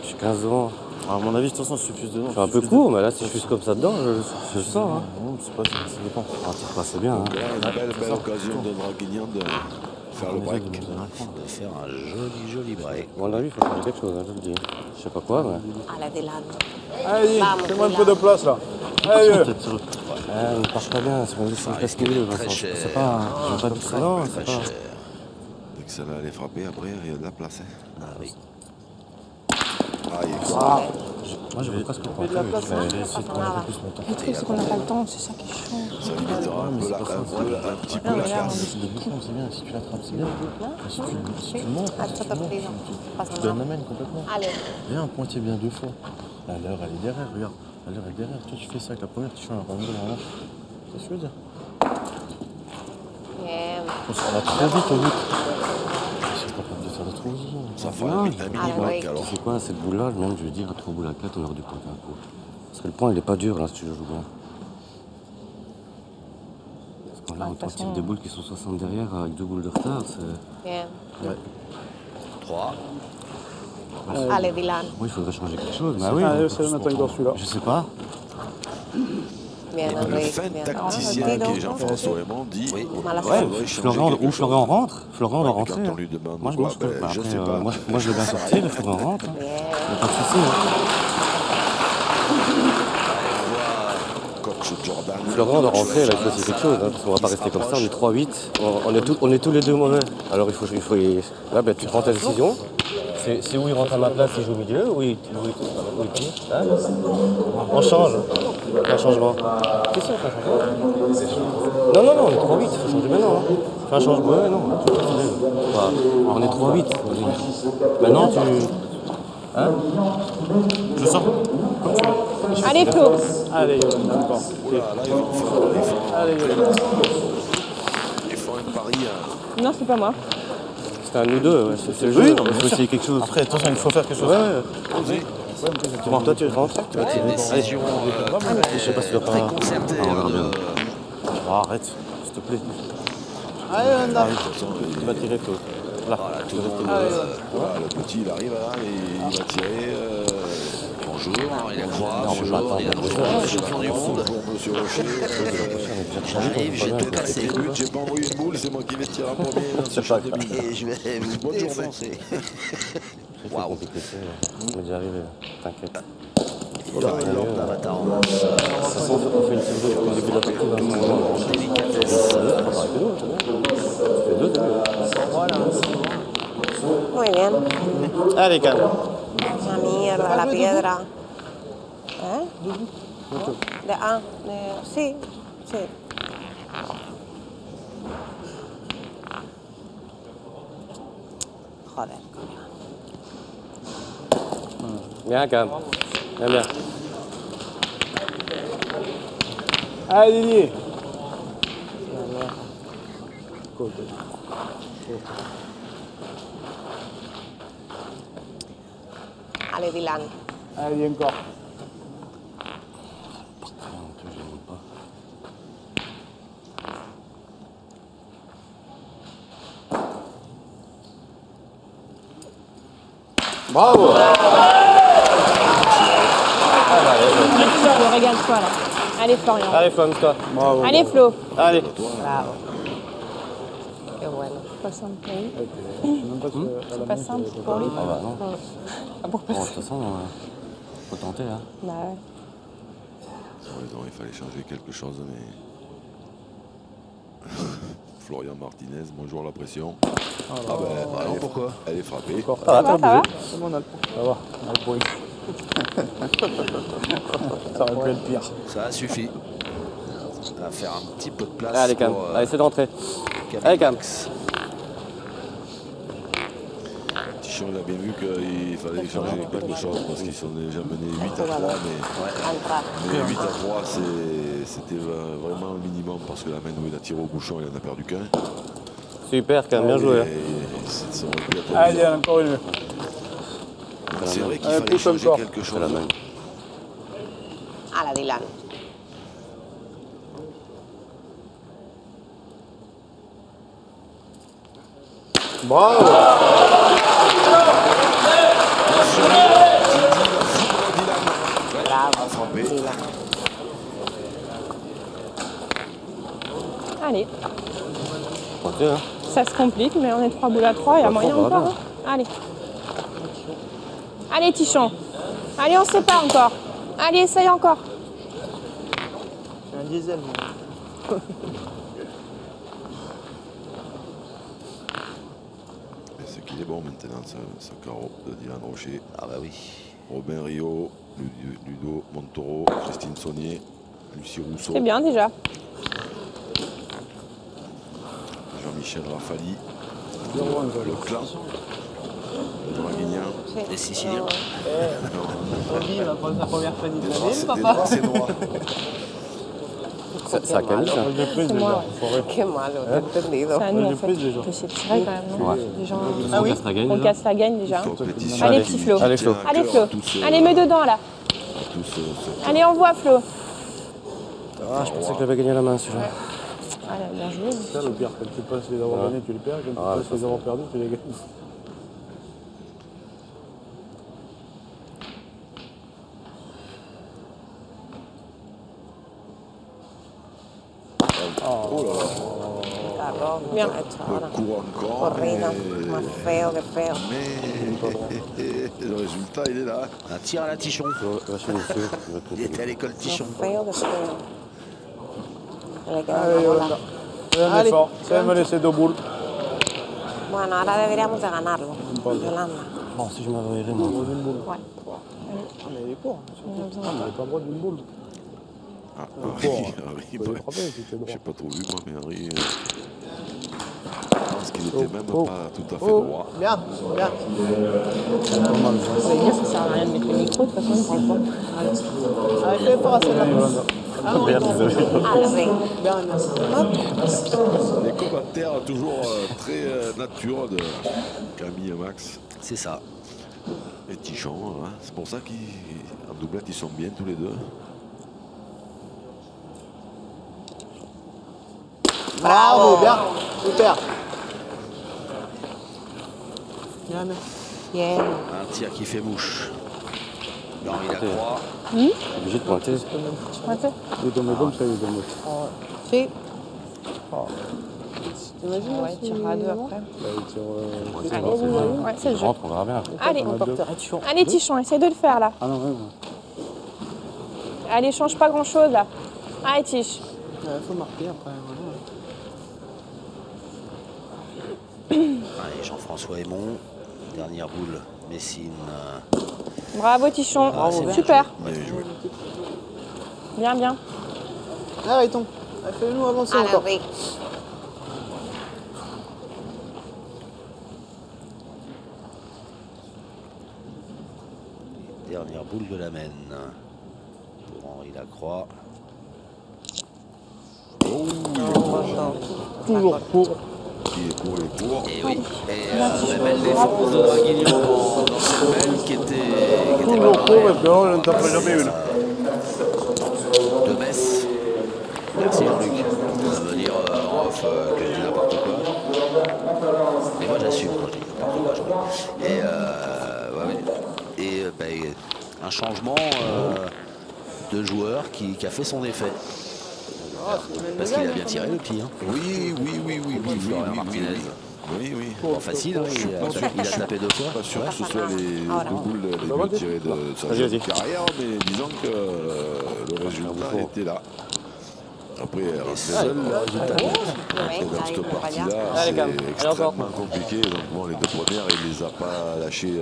J'ai 15 ans. À mon avis, de toute façon, je suis plus dedans. Je suis un peu court, mais là, si je fuse comme ça dedans, je le sens. Hein. Non, c'est pas, ça dépend. Ah, tire pas, c'est bien. Hein. Là, une belle occasion de Draguignan de faire le break. De faire un joli break. À mon avis, il faut changer quelque chose, hein, je le dis. Je sais pas quoi, mais. Allez, Dylan. Allez, Vamos, fais-moi un Dylan. peu de place là. Allez, Peut-être sur le- On ne part pas bien, c'est Ça un risque casque d'être Vincent. très cher. C'est pas. J'aime pas du tout. Non, c'est Très pas. cher. Dès que celle-là allait frapper, après, il y a de la place. Hein. Ah oui. Aïe, excellent. Moi, je veux presque prendre. Je vais essayer de prendre un peu plus mon temps. Le truc, c'est qu'on n'a pas le temps, c'est ça qui est chiant. Ça limitera un, peu la, un petit peu la casse. Le bouchon, c'est bien. Si tu l'attrapes, c'est bien. Mais si tu montes, Ah, si ça tu t'a montes, pris, non. Pas tu ça. donnes la main complètement. Allez. Viens, pointier bien 2 fois. Là, l'heure, elle est derrière, regarde. L'heure, elle est derrière. Toi, tu fais ça avec la première, tu fais un rondel en marche. C'est ce que je veux dire. Bien. On va trop vite au but. Ils sont capables de faire des trous. Ça fera un mini-break alors. C'est quoi cette boule-là? Même, je veux dire, à 3 boules à 4, on aurait dû pointer un coup. Parce que le point, il est pas dur là, si tu joues bien. Parce que là, de on toute façon, tire des boules qui sont 60 derrière avec 2 boules de retard. Bien. 3. Allez, Dylan. Oui, il faudrait changer quelque chose. Bah oui. Allez, c'est maintenant dans celui-là. Je sais pas. Bien, Le Enrique. fin Bien. tacticien qui est Jean-François Aymon dit Oui. Mala ouais, suerte. Florian rentre. Florian doit rentrer. Quand on lui demande Moi, je quoi, pense que. ben, je après, sais pas. moi, je l'ai bien sorti, le Florian rentre. Hein. Bien. Y a pas de souci. Coach Jordan. Florian doit rentrer, là, il faut essayer quelque chose, hein, parce qu'on va pas rester comme ça, on est 3-8, on est tous les deux mauvais. Alors il faut là, ben, tu prends ta décision. C'est où il rentre à ma place, il joue au milieu, ou il tire, hein. On change, un changement. Qu'est-ce que c'est un changement? Non, on est 3-8, il faut changer maintenant. Hein. Fais un changement, ouais, non, enfin, on est 3-8. Maintenant tu... Hein? Je sors. Allez, Flo. Allez, d'accord. Oula, là, ils vont ils font un pari. Non, c'est pas moi. C'est un nous deux, ouais. C'est le jeu, Oui, non, il bien faut sûr. essayer quelque chose. Après, attention, il faut faire quelque chose. Bon, toi tu rentres, tu vas tirer. Une décision Je sais pas si tu dois pas... très concertée. Ah, on verra bien. Oh, arrête, s'il te plaît. Allez, Wanda. Tu vas tirer, Flo. Là, Voilà, tout le monde. Voilà, le petit, il arrive là, et il va tirer. Bonjour, il a croix, Non, bonjour, attends, il a bonjour, champion du monde. Bonjour, monsieur Rocher. J'arrive, j'ai tout cassé. Écoute, j'ai pas envoyé une boule, c'est moi qui vais tirer en premier dans ce C'est champ pas de grave. billes. Et je vais vous Bonne journée. défoncer. C'est compliqué, on est déjà arrivé, t'inquiète. L'avatar en De toute façon, on fait une petite jeu au début de la partie. délicatesse. Tu fais deux, Muy bien. allez, calme. Una mierda, la piedra. ¿Eh? Sí, sí. Joder, coño. Bien, calme. Bien. Allez, Didier. Allez, Dylan. Allez, encore. Bravo. Flo, régale-toi là. Allez, Florian. Allez, Flo, amuse-toi. Bravo. Allez, Flo. Allez. Bravo. Qué bueno. C'est pas simple pour lui. Je sais même pas si à la C'est pas main, simple c'est pour lui. Ah bah non. Ah, pour Bon, de passer. toute façon, faut tenter. Hein. Bah ouais. Non, il fallait changer quelque chose, mais. Florian Martinez, bonjour la pression. Ah ben, Alors pourquoi? elle est frappée. Encore. Ça va, ça va? C'est bon, on a le point. Ça va, on a le point. Ça aurait pu être pire. Ça suffit. On va faire un petit peu de place. Allez, Cam. pour, Allez, c'est d'entrer. Camille Allez, Cam. Max. Tichon, il a bien vu qu'il fallait changer quelque chose parce qu'ils sont déjà menés 8 à 3, mais 8 à 3, c'était vraiment le minimum parce que la main où il a tiré au bouchon, il en a perdu qu'un. Super, Cam, bien joué. Hein. Ça aurait pu être Allez, encore une. C'est vrai qu'il Allez, fallait pousse changer encore. quelque C'est la chose. main. A la Dylan. Bravo. Bravo, Dylan. Allez, Tentez, hein. ça se complique, mais on est 3 boules à 3, il y a Pas moyen trop, encore. bravo. Hein. Allez. Allez, Tichon. Allez, on se sépare encore. Allez, essaye encore. C'est un diesel, moi. Et c'est qu'il est bon maintenant, ce carreau de Dylan Rocher. Ah bah oui. Robin Rio, Ludo Montoro, Christine Saunier, Lucie Rousseau, C'est bien déjà. Jean-Michel Rafali, 0-1, le clan, le Draguignan. Les Siciliens. Tommy va prendre sa première famille de Des la ville, draps papa. c'est noir. Ça a Camille, ça. C'est moi. Qué malo, te he entendido. C'est à nous en j'ai fait. pris déjà. On peut essayer de tirer quand même, non? Ouais. Déjà, Ah oui. On casse la gagne, on déjà. casse la gagne déjà. Compétition Allez, qui petit Flo. Allez, tient Flo. à Allez, cœur Flo. à tous, Allez, mets dedans là. tous, cette- Allez, envoie Flo. Ah, je pensais que j'avais gagné la main, celui-là. Allez, bien joué. C'est ça le pire, quand tu passes les avoir gagnés, tu les perds, quand tu Ah, passes les avoir perdus, tu les gagnes. Oh là là, Carro, Bien. le coup encore. Corrido, más feo que feo. Mais le résultat, il est là. Un tir à la Tichon. Va chez monsieur. Il va te Il était à l'école Tichon. Más feo que feo. Le queda Allez, una bola. Yolanda. Fais un effort, ça me laisser deux boules. Bueno, ahora deberíamos de ganarlo. Yolanda. Bon, si je m'avais aéré, moi. Une boule. Ouais. Ah, mais il est court. Ah, mais il n'est pas droit d'une boule. Ah, Tu Henri, peux bah, les frapper si tu es droit. j'ai pas trop vu, moi, mais Henri, je pense qu'il était même pas tout à fait droit. Bien, bien. Ça veut dire que ça sert à rien de mettre le micro, de toute façon, on parle pas. Allez, fais fort à celle-là. Ah non, Merde, désolé. Arre. bien, bien. Les commentaires toujours très nature de Camille et Max C'est ça. et Tichon. Hein. C'est pour ça qu'en doublette, ils sont bien tous les deux. Bravo, bien. Super. Bien, bien. Bien. Un tir qui fait mouche. Henri Lacroix. Obligé de pointer. Pointez. Il est tombé comme ça, il est tombé. Sí. T'imagines, ouais, il tirera à deux après. Là, il tire. Ouais, c'est le Je jeu. rentre, on verra bien. Allez, On a deux. allez Tichon, essaye de le faire là. Ah non, ouais, ouais. Allez, change pas grand chose là. Allez, Tiche. Il faut marquer après. Voilà. Allez, Jean-François Aymon. Dernière boule. Messine. Bravo Tichon. c'est bien Super. Bien joué. Bien, bien. Arrêtons. Fais-nous avancer Allez, encore. Rick. Dernière boule de la Maine. Pour Henri Lacroix. Toujours court. Il est court, il est court. Et oui. Et la belle défense de Draguignan dans cette belle qui était Toujours pas court, mal. parce que non, je ne t'en ferai jamais une. De Metz. Merci Jean-Luc. Ça veut dire en off que je dis n'importe quoi. Mais moi j'assume quand je dis n'importe quoi. Et ouais, ouais. Et un changement de joueur qui a fait son effet. Parce qu'il a bien tiré le petit. Hein. Oui. Florian Martinez. Oui. Pas facile, hein, il a tapé 2 fois. Pas sûr que ce soit les boules les mieux tirées de sa jeune carrière, mais disons que le résultat était là. Après, rester seul dans cette partie-là, c'est extrêmement compliqué. Donc bon, les 2 premières, il ne les a pas lâchées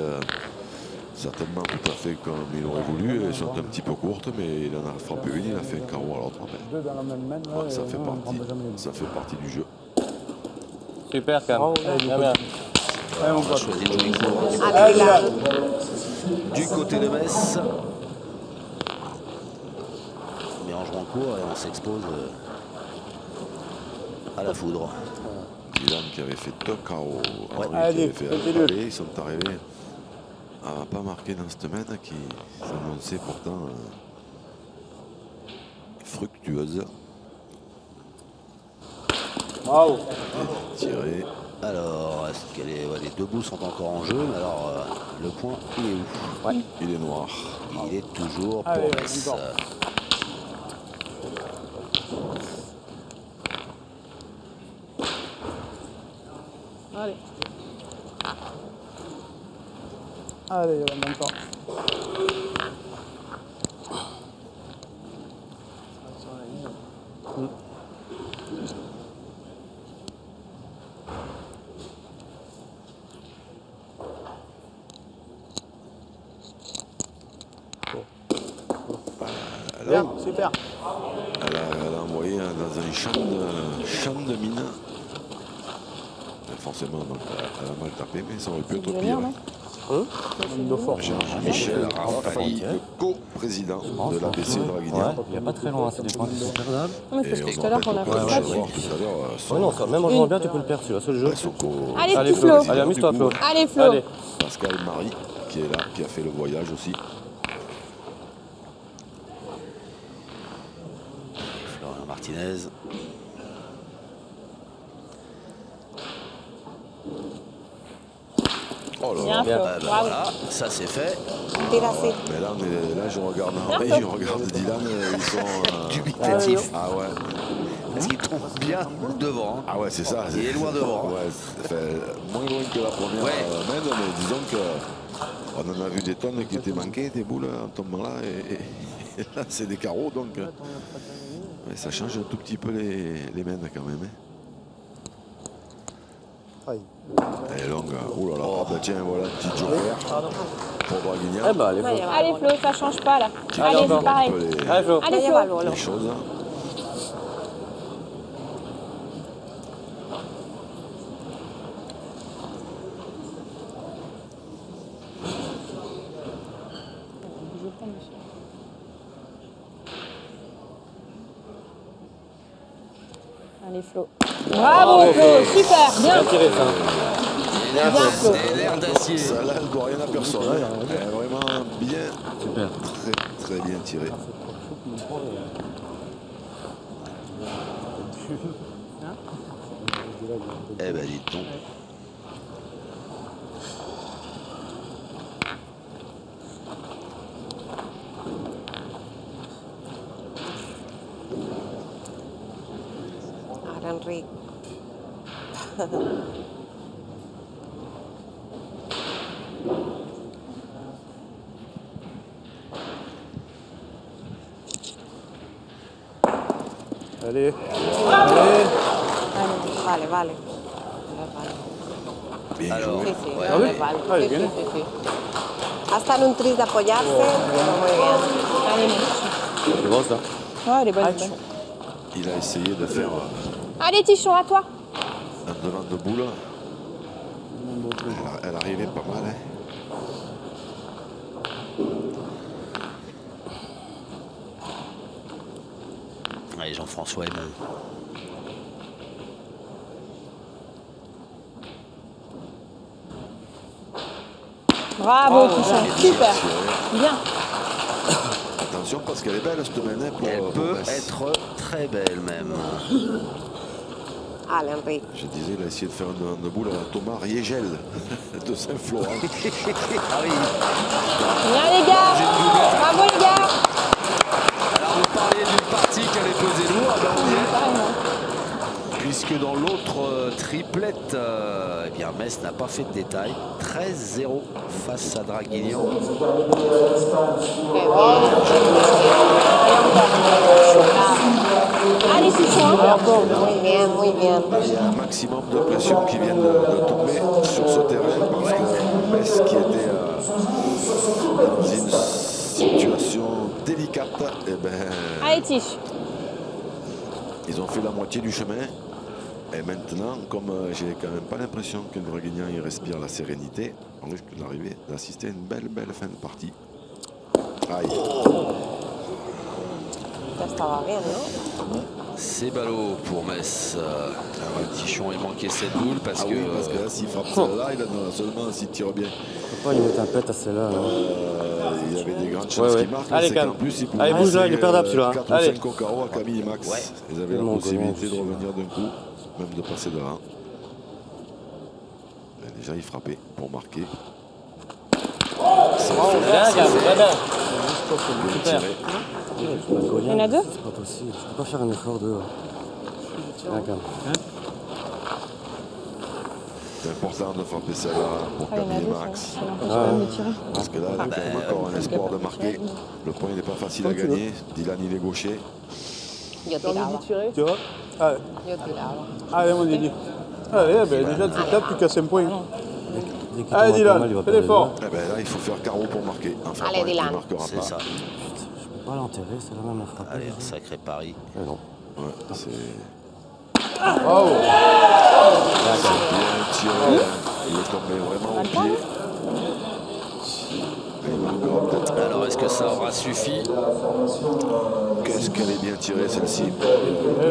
certainement tout à fait comme il aurait voulu. Elles sont un petit peu courtes, mais il en a frappé une, il a fait un carreau à l'autre. Deux dans la même main. Ouais, ça fait partie du jeu. Super, Cam. Bien. On va choisir de jouer court. Allez, là. Du côté de Metz. Mais en jouant court, et on s'expose à la foudre. Dylan qui avait fait 2 carreaux. Henri qui Allez, avait fait un palais. Ils sont arrivés à pas marquer dans cette semaine qui s'annonçait pourtant fructueuse. Waouh. Tiré. Alors, est-ce que les 2 bouts sont encore en jeu? Mais alors, le point, il est où? Ouais. Il est noir. Il est toujours pour Allez, Metz. Allez. Allez, on entend. Bien, super. Elle a envoyé dans un champ de mine. Forcément, donc, elle a mal tapé, mais ça aurait pu être pire. Jean-Michel Rafali, le co-président de l'ABC Draguignan. Il n'y a pas très loin, c'est des points qui sont perdables. Oui, parce que tout à l'heure, on a fait ça. Ouais, non, même en jouant bien, tu peux le perdre, c'est le seul jeu. Allez, petit Flo. Allez, amuse-toi, Flo. Allez, Flo. Allez. Pascal Marie, qui est là, qui a fait le voyage aussi. Florian Martinez. Oh là Bien, là. Flo. Bravo. Voilà, ça c'est fait. Tira así. Mais là, je regarde Henri, je regarde Dylan, ils sont... Dubitatif. Ah ouais. Parce qu'il tombe bien devant. Hein. Ah ouais, c'est ça. Il est loin devant. Hein. Ouais, moins loin que la première main, mais disons que on en a vu des tonnes qui étaient manquées, des boules en tombant là, et là c'est des carreaux, donc ouais, ça change un tout petit peu les mains quand même. Hein. Elle est longue. Oh là là, oh, bah tiens, voilà, petit joker pour Draguignan. Eh bah, allez, Flo. Allez, Flo, ça change pas là. Qui Allez, change c'est un pareil. peu Allez, Flo. Allez, Flo. les choses. Allez, Flo. Bravo, Flo. Super. Bien. Bien tiré, ça. Bien, Flo. Des nerfs d'acier. Celle-là, elle ne doit rien à personne. Hein. Elle est vraiment bien, Super. très bien tirée. Eh ben, dites donc. Ahora Enrique. Allez. Vale, vale. Bien Alors, joué. Sí, sí, ouais. vale, vale. Allez, Sí, viene. sí, sí, sí. Hasta en un tris de apoyarse, pero muy bien. Allez, merci. C'est bon, ça. Oh, elle est bonne. elle est bonne. Il a essayé de faire Allez, Tichon, à toi. un devant de boule. Elle arrivait pas mal. Hein. Allez, Jean-François est bon. Bravo, Tichon. Super. Bien. Attention parce qu'elle est belle cette main. Hein, Elle pour peut Metz. être très belle même. Allez, Enrique. Je disais, il a essayé de faire un devant de boule à Thomas Riegel de Saint-Florent. Ah oui. Bien, les gars. Bravo, les gars. Alors vous parlez d'une partie aussi qu'elle est pesée lourd. Ah ben, on y est. Puisque dans l'autre triplette, eh bien Metz n'a pas fait de détail. 13-0 face à Draguignan. Allez, Tichon. Muy bien, muy bien. Il y a un maximum de pression qui vient de tomber sur ce terrain parce que Metz qui était dans une situation délicate, eh ben, Allez, Tiche. ils ont fait la moitié du chemin. Et maintenant, comme j'ai quand même pas l'impression que Draguignan il respire la sérénité, on risque d'arriver d'assister à une belle fin de partie. Aïe. Ya estaba bien, ¿no? C'est ballot pour Metz. Tichon il manquait cette boule parce que. Oui, parce que là, s'il frappe celle-là, il en a seulement s'il tire bien. Pourquoi il met un pet à celle-là Il y avait des grandes chances qu'il marque. Allez, c'est calme. qu'en plus, il pouvait Allez, bouge là, il est laisser, perdable celui-là. 4 ou Allez. 5 au carreau à Camille et Max. Ouais. Ils avaient la Tellement possibilité connu, de revenir d'un coup, même de passer devant. Mais déjà, il frappait pour marquer. C'est Bien, bien. bien tiré. Il y en a deux? C'est pas possible. Je peux pas faire un effort de. Bien, calme. C'est important de frapper celle-là pour Ah, il y en a Camille deux, et Max. j'ai l'impression de me tirer. Parce que là, il y a quand même encore un espoir de marquer. Le point, il n'est pas facile à gagner. Dylan, il est gaucher. Yo tiraba. Tu vois? Allez, Yo tiraba. allez mon Didi. Allez, ben, déjà, tu tapes, tu casses un point. Dès qu'il Allez, tombe un peu mal, il Dylan, va fais perdre l'effort. Eh ben là, il faut faire carreau pour marquer. En frappant, Allez, il Dylan. ne marquera C'est pas. ça. Je peux pas l'enterrer, celle-là même la frapper. Allez, un sacré pari. Eh non. Ouais, c'est Bravo. bien tiré. Il est tombé vraiment au pied. Et il manquera peut-être. Alors est-ce que ça aura suffi? Qu'est-ce qu'elle est bien tirée, celle-ci.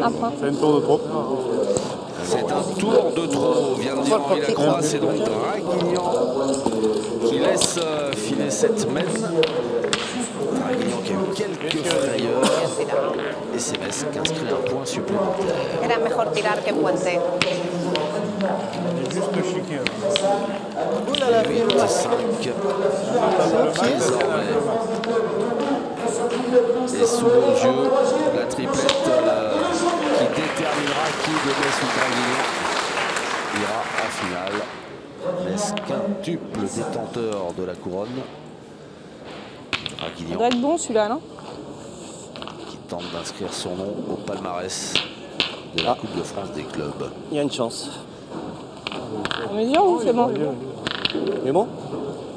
Un point. C'est un tour de trop. C'est un tour de trop, vient de dire Henri Lacroix. C'est donc Draguignan qui laisse filer cette mène. Draguignan qui a eu quelques frayeurs. Et c'est Metz qui inscrit un point supplémentaire. Era mejor tirar que Puente. Juste chiqué. 8-5 désormais. Et sous nos yeux, la triplette qui déterminera qui de Metz ou Draguignan ira en finale. Metz quintuple détenteur de la couronne. Il Draguignan doit être bon celui-là, non? qui tente d'inscrire son nom au palmarès de la Coupe de France des clubs. Il y a une chance. En mesure ou c'est bon? Il est bon?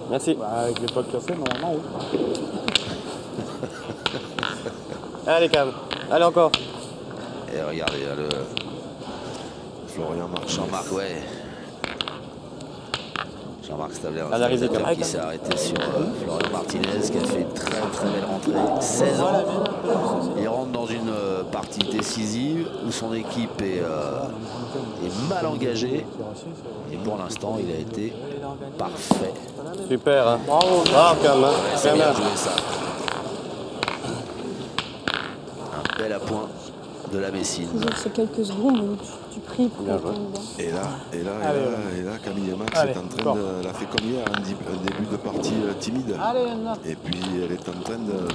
Merci. Bah, avec les pas cassés, normalement, oui. Allez, calme. Allez, encore. Et regardez là, le Florian Marchand. Jean-Marc, ouais. Jean-Marc Stabler, À l'arrivée, qui quand même. s'est arrêté sur Florian Martinez, qui a fait une très belle rentrée. 16 ans. Il rentre dans une partie décisive où son équipe est mal engagée. Et pour l'instant, il a été parfait. Super, hein. Bravo, quand même. Hein. Ouais, c'est Quand bien même. joué ça. Un bel appoint de la Messine. Toujours ces quelques secondes où tu pries pour Bien que joué. bien. Et là, Camille et Max Allez, est en train de... Elle a fait comme hier, un début de partie timide. Allez, Anna. Et puis, elle est en train de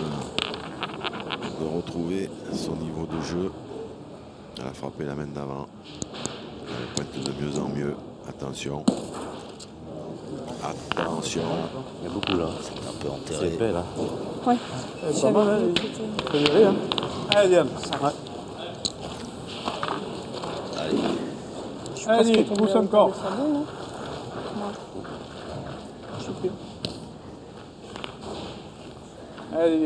retrouver son niveau de jeu. Elle a frappé la main d'avant. Elle pointe de mieux en mieux. Attention. Attention. Il y a beaucoup là. C'est un peu C'est enterré. épais là. Ouais. C'est pas mal, hein. Faut y aller, hein. Allez, Diane. Ouais. Allez. Allez, Ton pousse gars, encore. ça va, non? Super. Allez,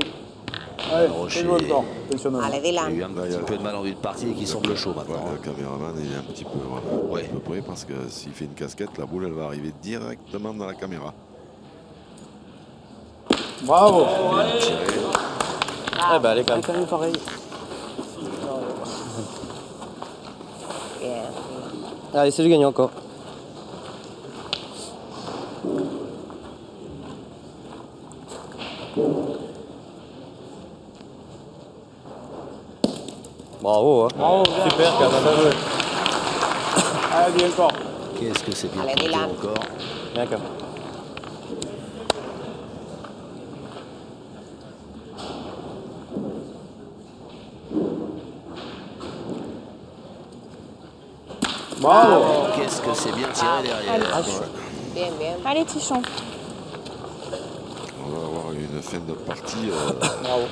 allez, Rocher. fais-le encore. Attention, Allez, Il y a eu Dylan. un petit peu de mal en vue de partie et qui semble chaud Ouais, maintenant. le caméraman il est un petit peu, Ouais. à peu près parce que s'il fait une casquette, la boule elle va arriver directement dans la caméra. Bravo. Bien tiré. Eh ben, allez, calme. Quand même pareil. Bien. Allez, c'est le gagnant encore. Bravo, hein. Bravo, bien. Super, quand même. Bien joué. Allez, dis encore. Qu'est-ce que c'est bien Allez, tenté Dylan. encore. Bien, calme. Bravo. Qu'est-ce que c'est bien tiré derrière. Bien, bien. Allez, Tichon. On va avoir une fin de partie Bravo.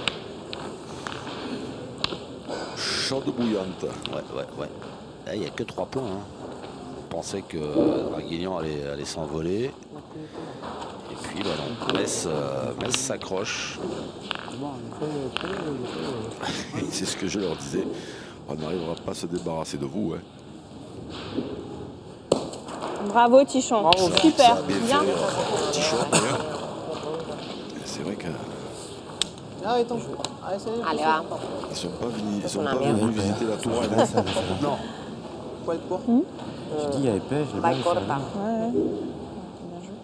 chaude bouillante. Ouais. Là, il n'y a que 3 points. Hein. On pensait que Draguignan allait s'envoler. Et puis, bah non, Metz s'accroche. C'est ce que je leur disais. On n'arrivera pas à se débarrasser de vous. Hein. Bravo, Tichon. Bravo. Super. Ça a bien Bien. fait Tichon, d'ailleurs. C'est vrai qu'ils Allez, ton jeu. Allez, salut. Allez, va. ne sont pas venus, C'est la merde. visiter la tourelle. Non. Faut être court. Je dis, il y a épais, je l'ai Va bien corta. Ouais. Bien joué.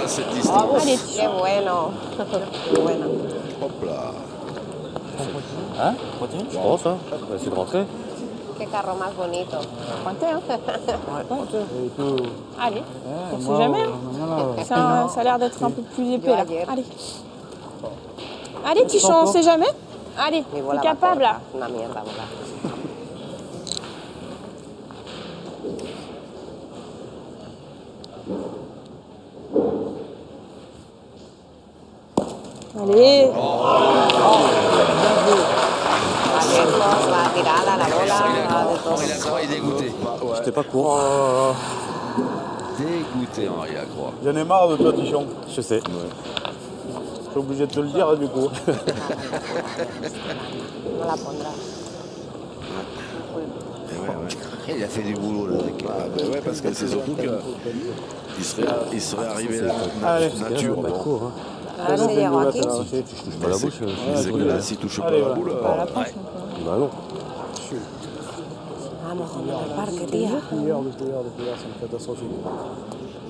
À cette distance. Allez, Qué Tichon. bueno. Qué bueno. Hop là. Hein Continue Je pense, hein. On va essayer de rentrer. Qué carro más bonito. Pointez, hein. Et que, Allez. On moi, sait jamais. Hein. mañana, Ça a l'air d'être un peu plus épais là. Hier. Allez. Allez, Tichon, on sait jamais. Allez, Mi t'es bola va capable là. corta. Una mierda, bola. Allez. Va lejos, va tirada la bola, va de todo. Henri Lacroix est dégoûté. J'étais pas court. Dégoûté, Henri Lacroix. j'en ai marre de toi, Tichon. Je sais. Je suis obligé de te le dire, du coup. No la pondrá. Il a fait du boulot là. Ouais, parce que c'est surtout qu'il serait arrivé là, nature. Pas Bon. court, hein. A ver si llego aquí. Si tu touches pas la bouche, C'est que là, s'il touche pas Allez, la va. boule, Bah non. Vamos, vamos al parque, tía. Depuis hier, c'est une catastrophique.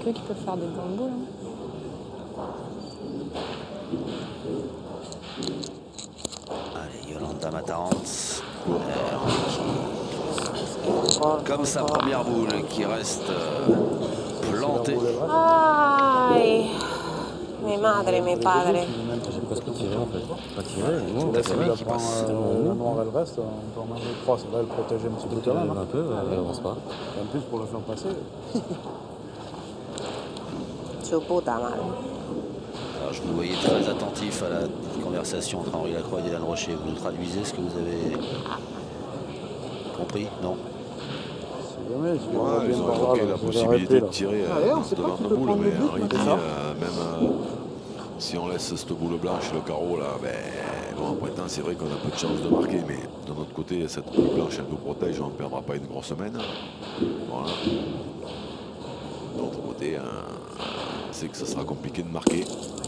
Que qui peuvent faire des grandes boules. Hein. Allez, Yolanda Matarance. Comme sa première boule qui reste plantée. Ay, mi madre, mi padre. J'ai presque tiré en fait. Pas tiré, non. Là, Camille qui passe. la noire, elle reste. On peut en manger 3, ça va le protéger un petit peu quand même. Un peu, elle avance pas. Et en plus, pour le faire passer, Su puta madre. Alors, je vous voyais très attentif à la conversation entre Henri Lacroix et Dylan Rocher. Vous nous traduisez ce que vous avez compris? Non? si jamais, si on va ouais, bien ils ont voir, évoqué là, la je vais possibilité arrêter, de là. tirer on sait pas devant qui nos peut boules, prendre mais le but, Henri c'est dit, ça. même si on laisse cette boule blanche et le carreau là, ben, bon, après temps, c'est vrai qu'on a peu de chance de marquer, mais de notre côté, cette boule blanche, elle nous protège, on ne perdra pas une grosse semaine. Voilà. De l'autre côté, c'est que ça sera compliqué de marquer.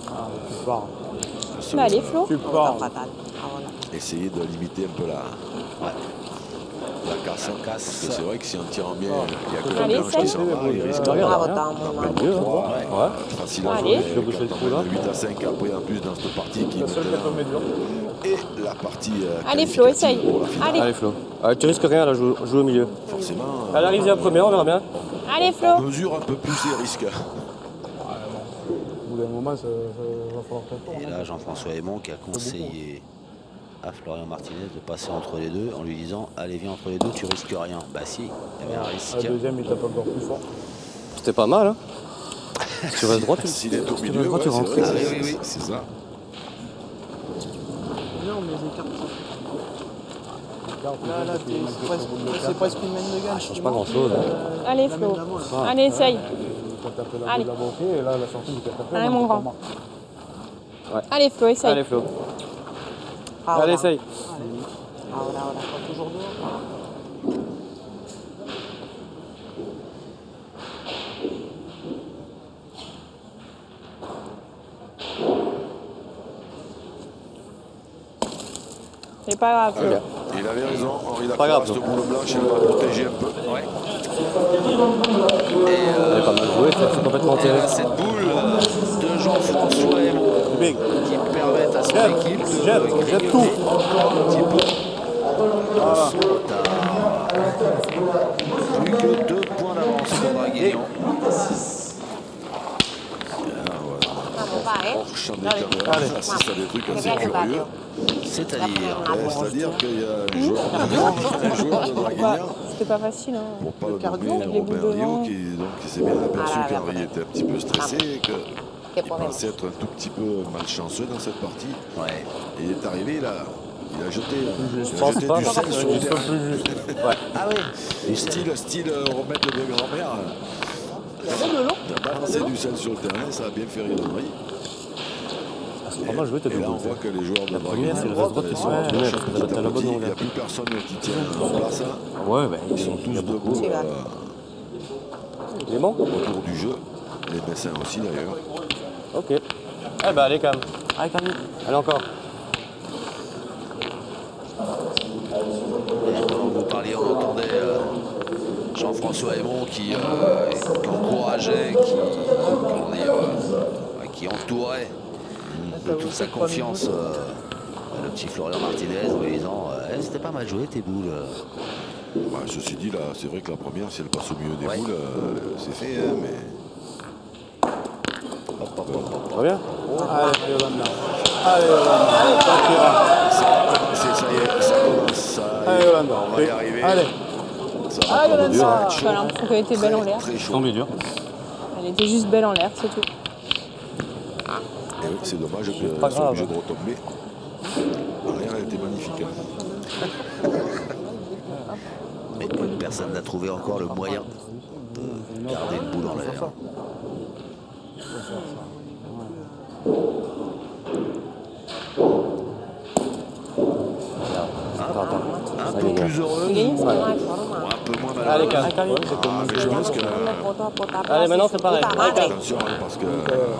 Ah, tu pars. Bah, allez, Flo. Tu Puta pars. fatal. Ah, voilà. Essayer de limiter un peu la casse. Parce que c'est vrai que si on tire en bien, il n'y a que la Allez, blanche essaye. qui s'en va, il risque Bravo, d'en Tom, mon perdre Mieux, hein. 3 Ouais. facilement. Allez. Je vais boucher le trou, là. 8 à 5 après en plus dans cette partie qui La seule qui a maintenant tombé dur. est la partie Allez, Flo, essaye. qualificative pour la finale. Allez. Allez, Flo. Tu risques rien, là, joue au milieu. Forcément, Elle arrive bien première, on verra bien. Allez, on Flo. mesure un peu plus les risques. Au bout d'un moment, ça va falloir qu'on Et là, Jean-François Aymon qui a conseillé à Florian Martinez de passer entre les deux en lui disant allez, viens entre les deux, tu risques rien. Bah si, il y avait un risque. Le deuxième, il tape encore plus fort. C'était pas mal, hein. Si tu restes droit, tu S'il est au si tu milieu, restes droit, tu ouais, rentres. c'est vrai, Ah, oui. c'est ça. Viens, on met les cartes. Là, c'est presque une main de gagne. Ça change pas grand-chose. Allez, Flo. Allez, essaye. Il a tapé la Allez. boule à banquet et là, la sortie, il a tapé. Allez, mon grand. Allez, Flo, essaye. Allez, Flo. Ahora. Allez, essaye. Ahora. Toujours dehors. C'est pas grave, Flo. Il avait raison, Henri Pas grave, Lacroix, cette boule blanche, elle va protéger un peu. Ouais. Elle est pas mal jouée, c'est complètement Et enterré. là, cette boule de Jean-François Aymon Big. qui permet à son équipe de jette grignoter tout. un petit peu de son retard. Plus que 2 points d'avance pour Draguignan. Vamos, va, ¿eh? Hors champ des caméras, on assiste à des trucs assez curieux. C'est-à-dire qu'il y a un joueur de Draguignan, C'était pas facile. Hein. pour pas le cardio, nommer, les boules Robin devant. Rio, qui s'est bien aperçu qu'Henri était un petit peu stressé, qu'il podemos. pensait être un tout petit peu malchanceux dans cette partie. Ouais. Et il est arrivé, il a jeté, Je pense pas, du sel sur le juste terrain. plus juste. Ah oui. Style remède de grand-mère. Il a balancé du sel sur le terrain, ça a bien fait rire Henri. C'est pas mal joué, t'as Et là, on voit que les joueurs de La première, c'est le reste droite qui sont Draguignan retournés, sont parce que petit t'as à la bonne petit. Il longueur. n'y a plus personne qui tient en place. Ouais, bah, Ils sont tous debout C'est vrai. Il est bon? autour du jeu. Les Messins aussi d'ailleurs. Ok. Eh ben, allez, Cam. Allez, Cam. Allez, encore. Pendant que vous parliez, on entendait Jean-François Aymon qui encourageait, qui entourait de toute sa confiance le petit Florian Martinez en lui disant c'était pas mal joué tes boules. Bah, ceci dit, là, c'est vrai que la première, si elle passe au milieu des boules, c'est fait, hein, mais. Très bien. Allez, Yolanda. Allez, Yolanda. Ça ira. Ça y est, ça commence. Allez, Yolanda. On va y arriver. Allez. Ça va Allez, pas Yolanda. dur, hein. J'ai l'impression qu'elle était belle en l'air. Très chaud. Tombé dur. Elle était juste belle en l'air, c'est tout. Et oui, c'est dommage qu'elle pas soit grave. obligée de retomber. En l'air, elle était magnifique. Hein. Mais personne n'a trouvé encore le moyen de garder une boule en l'air. Un peu plus heureux, Il est No hay forma. Un peu moins Allez, malheureux. Cam. Ah, mais je pense que. Poto a potarlo Allez, así, maintenant, su c'est pareil. puta madre. Attention, hein, parce que.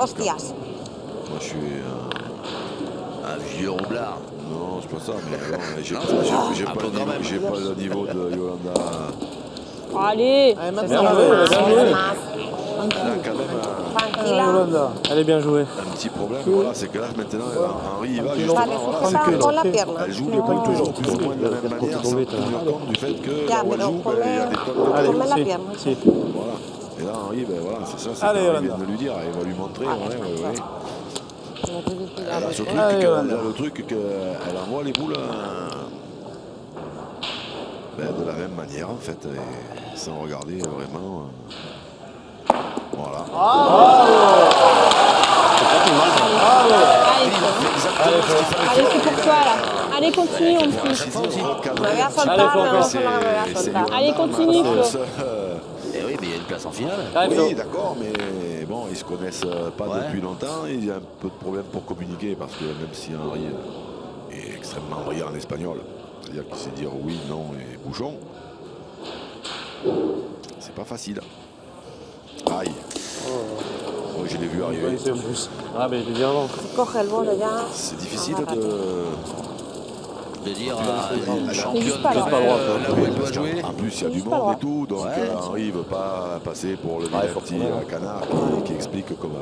Hostias. Moi, je suis. Un vieux roublard. Non, c'est pas ça, mais bon, j'ai Non, pas, c'est pas j'ai ça. pas Un peu quand même. j'ai pas le niveau de Yolanda. Allez, Bien joué, bien joué. Elle a quand même Tranquila. Yolanda. Allez, bien joué. un petit problème, voilà, c'est que là maintenant Henri il va justement, Vale, voilà, fíjate con la pierna. elle joue les boules toujours plus ou moins de la même manière sans tenir compte du fait que Ya, là où elle pero joue, ben, il y a des tonnes de Allez, Ponme la si, pierna. si. voilà. Et là Henri, ben voilà, c'est ça, c'est Allez, ce qu'il Yolanda. vient de lui dire, il va lui montrer, ouais. Elle a ce truc, Allez, elle Yolanda. a le truc qu'elle envoie les boules ben, de la même manière en fait, et sans regarder vraiment. Voilà. allez, c'est pour toi là. Allez, continue, on pousse. Me voy a soltar, Flo, me voy a c'est- soltar. Allez, continue, Flo. Et oui, mais il y a une place en finale. Allez, Flo. Oui, d'accord, mais bon, ils se connaissent pas Ouais. depuis longtemps. Il y a un peu de problème pour communiquer parce que même si Henri est extrêmement brillant en espagnol, c'est-à-dire qu'il sait dire oui, non et bouchon, c'est pas facile. Aïe. Moi, je l'ai vu arriver. C'est en plus. Ah, mais il est bien avant. Coge el bolo ya. C'est difficile De dire à une championne juste pas de le mer, droit. là où elle doit jouer. En plus, il y a du Juste pas monde le et tout, donc Ouais. Henri ne veut pas passer pour le vilain petit canard qui explique comment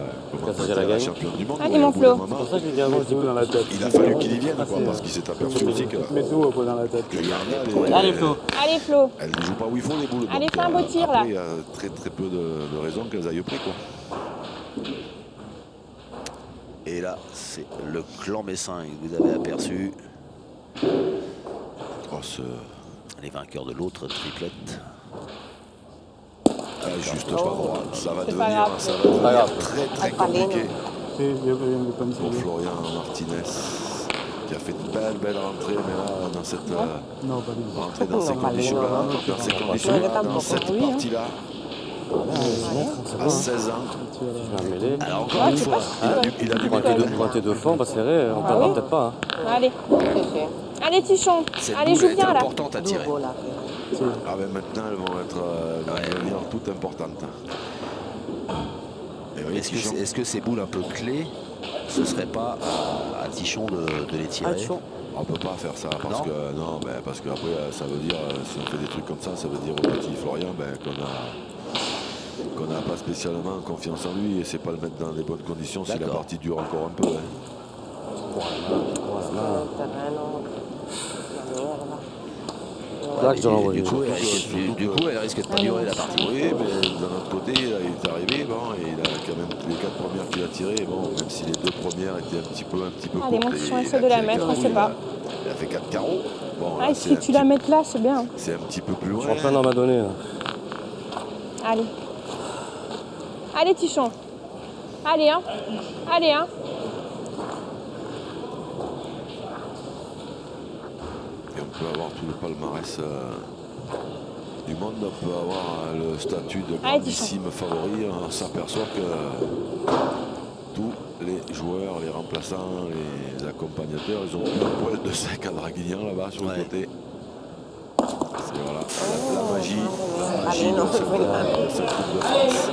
Ça, c'est elle la est la gagne. championne du monde. Allez, Et mon au bout Flo. d'un moment, C'est pour ça que j'ai dit avant, je dis Tout dans la tête. il a fallu qu'il y vienne quoi, parce qu'il s'est aperçu aussi que Mets tout dans la tête. Yolanda, Allez, Flo. Allez, Flo. elle ne joue pas où il faut les boules. Allez, donc, fais un beau tir, après, là. il y a très peu de raisons qu'elles aillent au prix. Quoi. Et là, c'est le clan Messin que vous avez aperçu. Oh, Les vainqueurs de l'autre triplette. juste pas droit. Ça va C'est pas devenir, grave. ça va devenir grave. très compliqué Sí, yo creo que pour pensé. Florian Martinez qui a fait une belle rentrée, mais là, dans cette No, pas bien. rentrée dans ces conditions-là, dans ces conditions-là, dans cette partie-là, à 16 ans, Je vais me mêler. Alors encore une fois, il a du Pointer deux fois, on va serrer, on perdra peut-être pas. Hein. Allez. Allez, Tichon. cette Allez, boule joue est bien là. importante à tirer. Ah ben maintenant elles vont devenir toutes importantes. Et oui, Tichon, Est-ce que ces boules un peu clés, ce serait pas à Tichon de les tirer? on peut pas faire ça parce Non. que non, ben, parce qu'après ça veut dire si on fait des trucs comme ça veut dire au petit Florian ben, qu'on n'a pas spécialement confiance en lui et c'est pas le mettre dans les bonnes conditions si la D'accord. partie dure encore un peu. Hein. Là, que j'en envoie. Du coup, elle risque de pas durer la partie. Oui, mais d'un autre côté, là, il est arrivé, bon, et il a quand même les 4 premières qu'il a tirées, bon, même si les 2 premières étaient un petit peu Allez, mon petit chien, essaie de la mettre, on sait pas. Il a fait 4 carreaux. Bon, là, Ah, si tu la mets là, c'est bien. c'est un petit peu plus loin. Je suis en plein dans ma donnée. Là. Allez. Allez, Tichon. Allez, hein. Allez, hein. Et on peut avoir tout le palmarès du monde, on peut avoir le statut de grandissime favori. On s'aperçoit que tous les joueurs, les remplaçants, les accompagnateurs, ils ont un poil de sec à Draguignan là-bas sur le côté. C'est voilà, la magie de cette Coupe de France.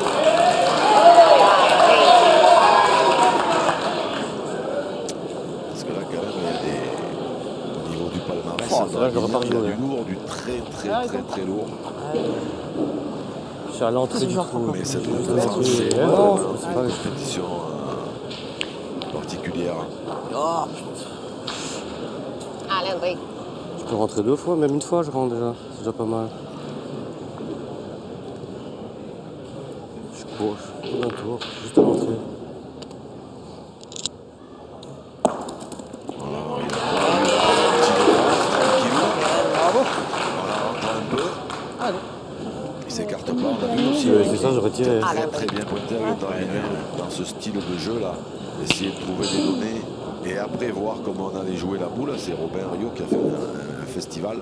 Parce que là, quand même, il y a des... au niveau du palmarès, il y a du lourd, du très lourd. Je suis à l'entrée du trou. Mais cette Coupe de France, c'est une compétition particulière. Allez, Enrique. Je peux rentrer 2 fois, même une fois je rentre déjà. C'est déjà pas mal. Je cours, je fais un tour, juste à l'entrée. Il s'écarte pas, on a vu aussi. C'est ça, j'aurais tiré. Très bien pointé avec dans ce style de jeu là. Essayer de trouver des données et après voir comment on allait jouer la boule. C'est Robin Rio qui a fait un festival.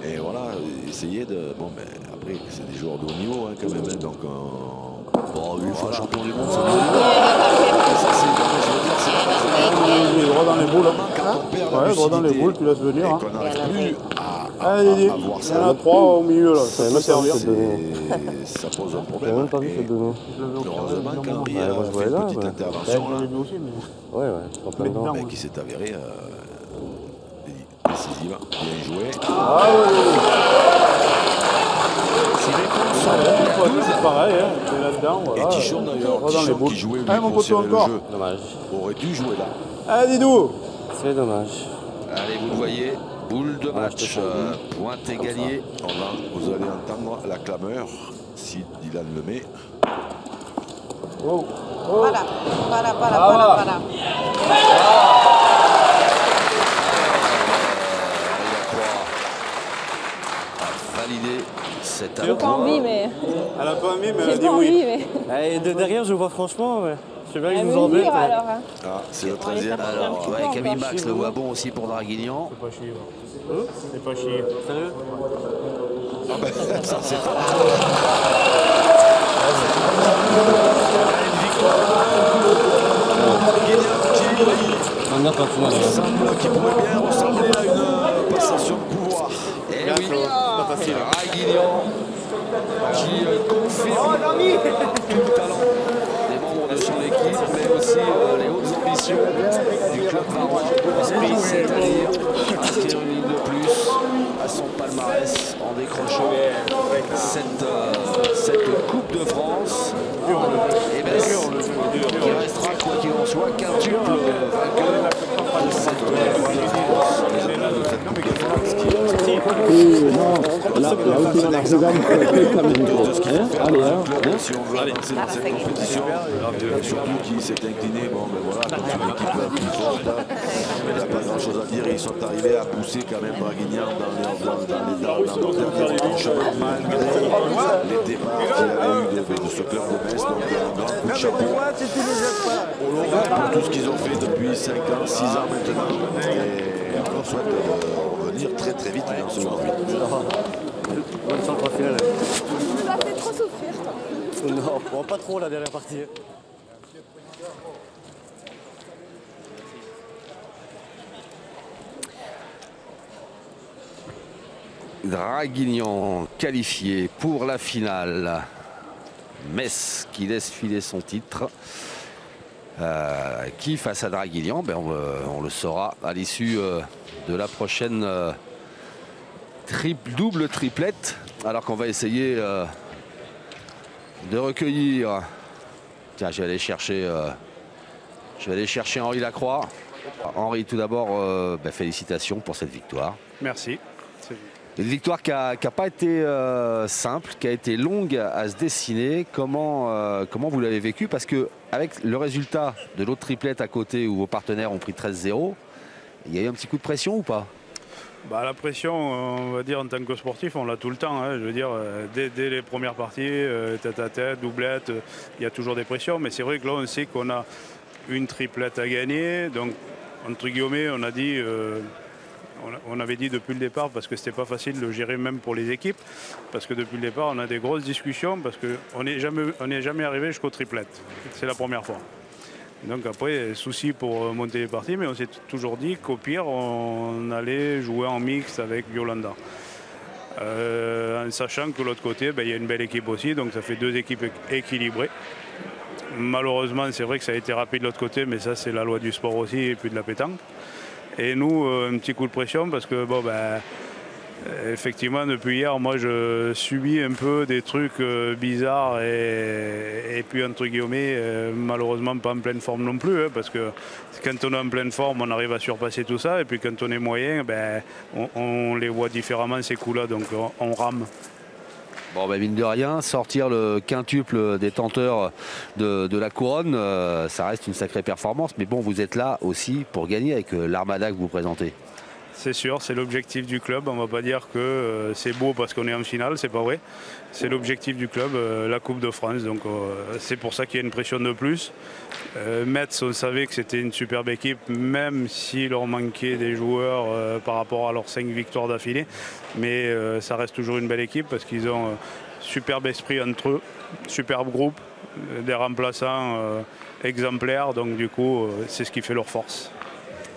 Et voilà, essayer de. Bon, mais après, c'est des joueurs de haut niveau hein, quand même. Hein, donc, bon, une fois champion du monde, ça c'est droit dans les boules. Ouais, droit dans les boules, tu laisses venir. Qu'on n'arrive plus à voir ça. Il y en a 3 au milieu là, ça peut servir. Ça pose un problème. J'ai même pas vu cette donnée. Heureusement qu'Henri a fait une petite intervention là. Ouais, en plein dedans. Mais qui s'est avéré décisive. Bien joué. Ah oui. C'est pareil, hein. C'est là-dedans. Voilà. Et Tichon d'ailleurs, Tichon qui jouait lui pour serrer le jeu, Dommage. aurait dû jouer là. Allez, Didou. C'est dommage. Allez, vous le voyez, boule de match, pointé gagné. Vous allez entendre la clameur si Dylan le met. Oh. Para. Validé cette J'ai pas envie, mais. Elle a pas envie, mais elle a J'ai dit pas oui. envie, mais. Et de derrière, je vois franchement, ouais. Je sais bien que je Elle vous veut embête. dire alors. Hein. Ah, c'est le On va aller 13e. faire un Alors, petit peu ouais, Camille encore. Max le voit bon aussi pour Draguignan. C'est pas chier. C'est pas chier. Sérieux? Ça, c'est Maintenant, quand tu Il semble qu'il pourrait bien ressembler à une passation de pouvoir. Et oui, Draguignan qui confirme tout le talent des membres de son équipe, mais aussi les hautes ambitions du club varois pour Esprit, c'est-à-dire inscrire une ligne de plus à son palmarès en décrochant cette Coupe de France. Et bien, qui restera, quoi qu'il en soit, quintuple vainqueur de cette Coupe de France. Si on veut avancer dans cette compétition, surtout qui s'est incliné, bon ben voilà, comme une équipe plus forte, il n'y a pas grand chose à dire, ils sont arrivés à pousser quand même Draguignan dans leur dernier franchement, malgré les départs qu'il y avait eu de ce club de Metz, donc un grand coup de chapeau pour tout ce qu'ils ont fait depuis 5 ans, 6 ans maintenant, et on leur souhaite de revenir très vite dans ce grand 8. Bonne chance pour la finale. Tu nous as fait trop souffrir, toi. Non, bon, pas trop la dernière partie. Draguignan qualifié pour la finale. Metz qui laisse filer son titre. Qui face à Draguignan, ben on le saura à l'issue de la prochaine double triplette. Alors qu'on va essayer de recueillir. Tiens, je vais aller chercher Henri Lacroix. Henri, tout d'abord, félicitations pour cette victoire. Merci. Une victoire qui n'a pas été simple, qui a été longue à se dessiner. Comment vous l'avez vécu? Parce qu'avec le résultat de l'autre triplette à côté où vos partenaires ont pris 13-0, il y a eu un petit coup de pression ou pas? Bah, la pression, on va dire, en tant que sportif, on l'a tout le temps. Hein. Je veux dire, dès les premières parties, tête à tête, doublette, il y a toujours des pressions. Mais c'est vrai que là, on sait qu'on a une triplette à gagner. Donc, entre guillemets, on a dit, on avait dit depuis le départ, parce que c'était pas facile de gérer même pour les équipes, parce que depuis le départ, on a des grosses discussions, parce qu'on n'est jamais arrivé jusqu'aux triplettes. C'est la première fois. Donc après, souci pour monter les parties, mais on s'est toujours dit qu'au pire, on allait jouer en mix avec Yolanda. En sachant que de l'autre côté, il y a une belle équipe aussi, donc ça fait 2 équipes équilibrées. Malheureusement, c'est vrai que ça a été rapide de l'autre côté, mais ça c'est la loi du sport aussi, et puis de la pétanque. Et nous, un petit coup de pression, parce que effectivement, depuis hier, moi je subis un peu des trucs bizarres et puis entre guillemets, malheureusement pas en pleine forme non plus, hein, parce que quand on est en pleine forme, on arrive à surpasser tout ça, et puis quand on est moyen, on les voit différemment ces coups-là, donc on rame. Bon, mine de rien, sortir le quintuple des tenteurs de la couronne, ça reste une sacrée performance, mais bon, vous êtes là aussi pour gagner avec l'armada que vous présentez. C'est sûr, c'est l'objectif du club. On ne va pas dire que c'est beau parce qu'on est en finale, c'est pas vrai. C'est l'objectif du club, la Coupe de France. Donc c'est pour ça qu'il y a une pression de plus. Metz, on savait que c'était une superbe équipe, même s'il leur manquait des joueurs par rapport à leurs 5 victoires d'affilée. Mais ça reste toujours une belle équipe parce qu'ils ont superbe esprit entre eux, superbe groupe, des remplaçants exemplaires. Donc du coup, c'est ce qui fait leur force.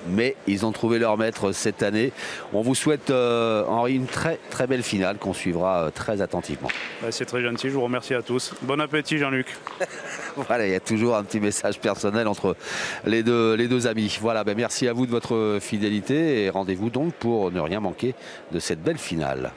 Mais ils ont trouvé leur maître cette année. On vous souhaite, Henri, une très très belle finale qu'on suivra très attentivement. C'est très gentil, je vous remercie à tous. Bon appétit Jean-Luc. Voilà, il y a toujours un petit message personnel entre les deux amis. Voilà, merci à vous de votre fidélité et rendez-vous donc pour ne rien manquer de cette belle finale.